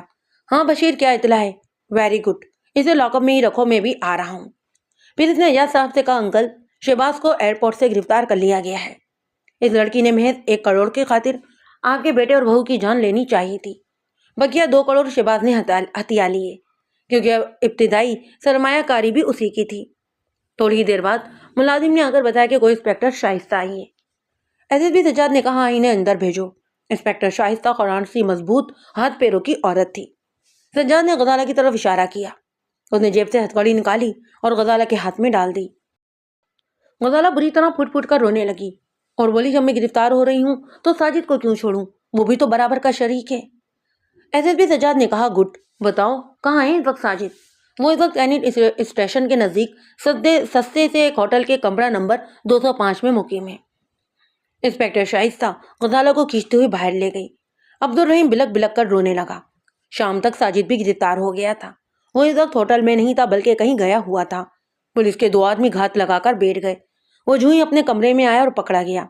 ہاں بشیر، کیا اطلاع ہے؟ ویری گڈ، اسے لاک اپ میں ہی رکھو، میں بھی آ رہا ہوں۔ پھر اس نے ایاز صاحب سے کہا، انکل، شہباز کو ایئرپورٹ سے گرفتار کر لیا گیا ہے۔ اس لڑکی نے محض 1 کروڑ کی خاطر آپ کے بیٹے اور بہو کی جان لینی چاہیے تھی، بقیہ 2 کروڑ شہباز نے ہتھیا لیے، کیونکہ ابتدائی سرمایہ کاری بھی اسی کی تھی۔ تھوڑی ہی دیر بعد ملازم نے آ کر بتایا کہ کوئی انسپکٹر شائستہ آئی ہے۔ SSP سجاد نے کہا، انہیں اندر بھیجو۔ انسپکٹر شائستہ قرآن سی مضبوط ہاتھ پیروں کی عورت تھی۔ سجاد نے غزالہ کی طرف اشارہ کیا۔ اس نے جیب سے ہتھکڑی نکالی اور غزالہ کے ہاتھ میں ڈال دی۔ غزالہ بری طرح پھٹ پھٹ کر رونے لگی اور بولی، جب میں گرفتار ہو رہی ہوں تو ساجد کو کیوں چھوڑوں؟ وہ بھی تو برابر کا شریک ہے۔ SSP سجاد نے کہا، گڈ، بتاؤ کہاں ہے اس وقت ساجد؟ وہ اس وقت اسٹیشن کے نزدیک سستے سے ایک ہوٹل کے کمرہ نمبر 205 میں مقیم ہے۔ انسپیکٹر شائستہ غزالہ کو کھینچتے ہوئے باہر لے گئی۔ عبد الرحیم بلک بلک کر رونے لگا۔ شام تک ساجد بھی گرفتار ہو گیا تھا۔ وہ اس وقت ہوٹل میں نہیں تھا بلکہ کہیں گیا ہوا تھا۔ پولیس کے 2 آدمی گھات لگا کر بیٹھ گئے۔ وہ جو ہی اپنے کمرے میں آیا اور پکڑا گیا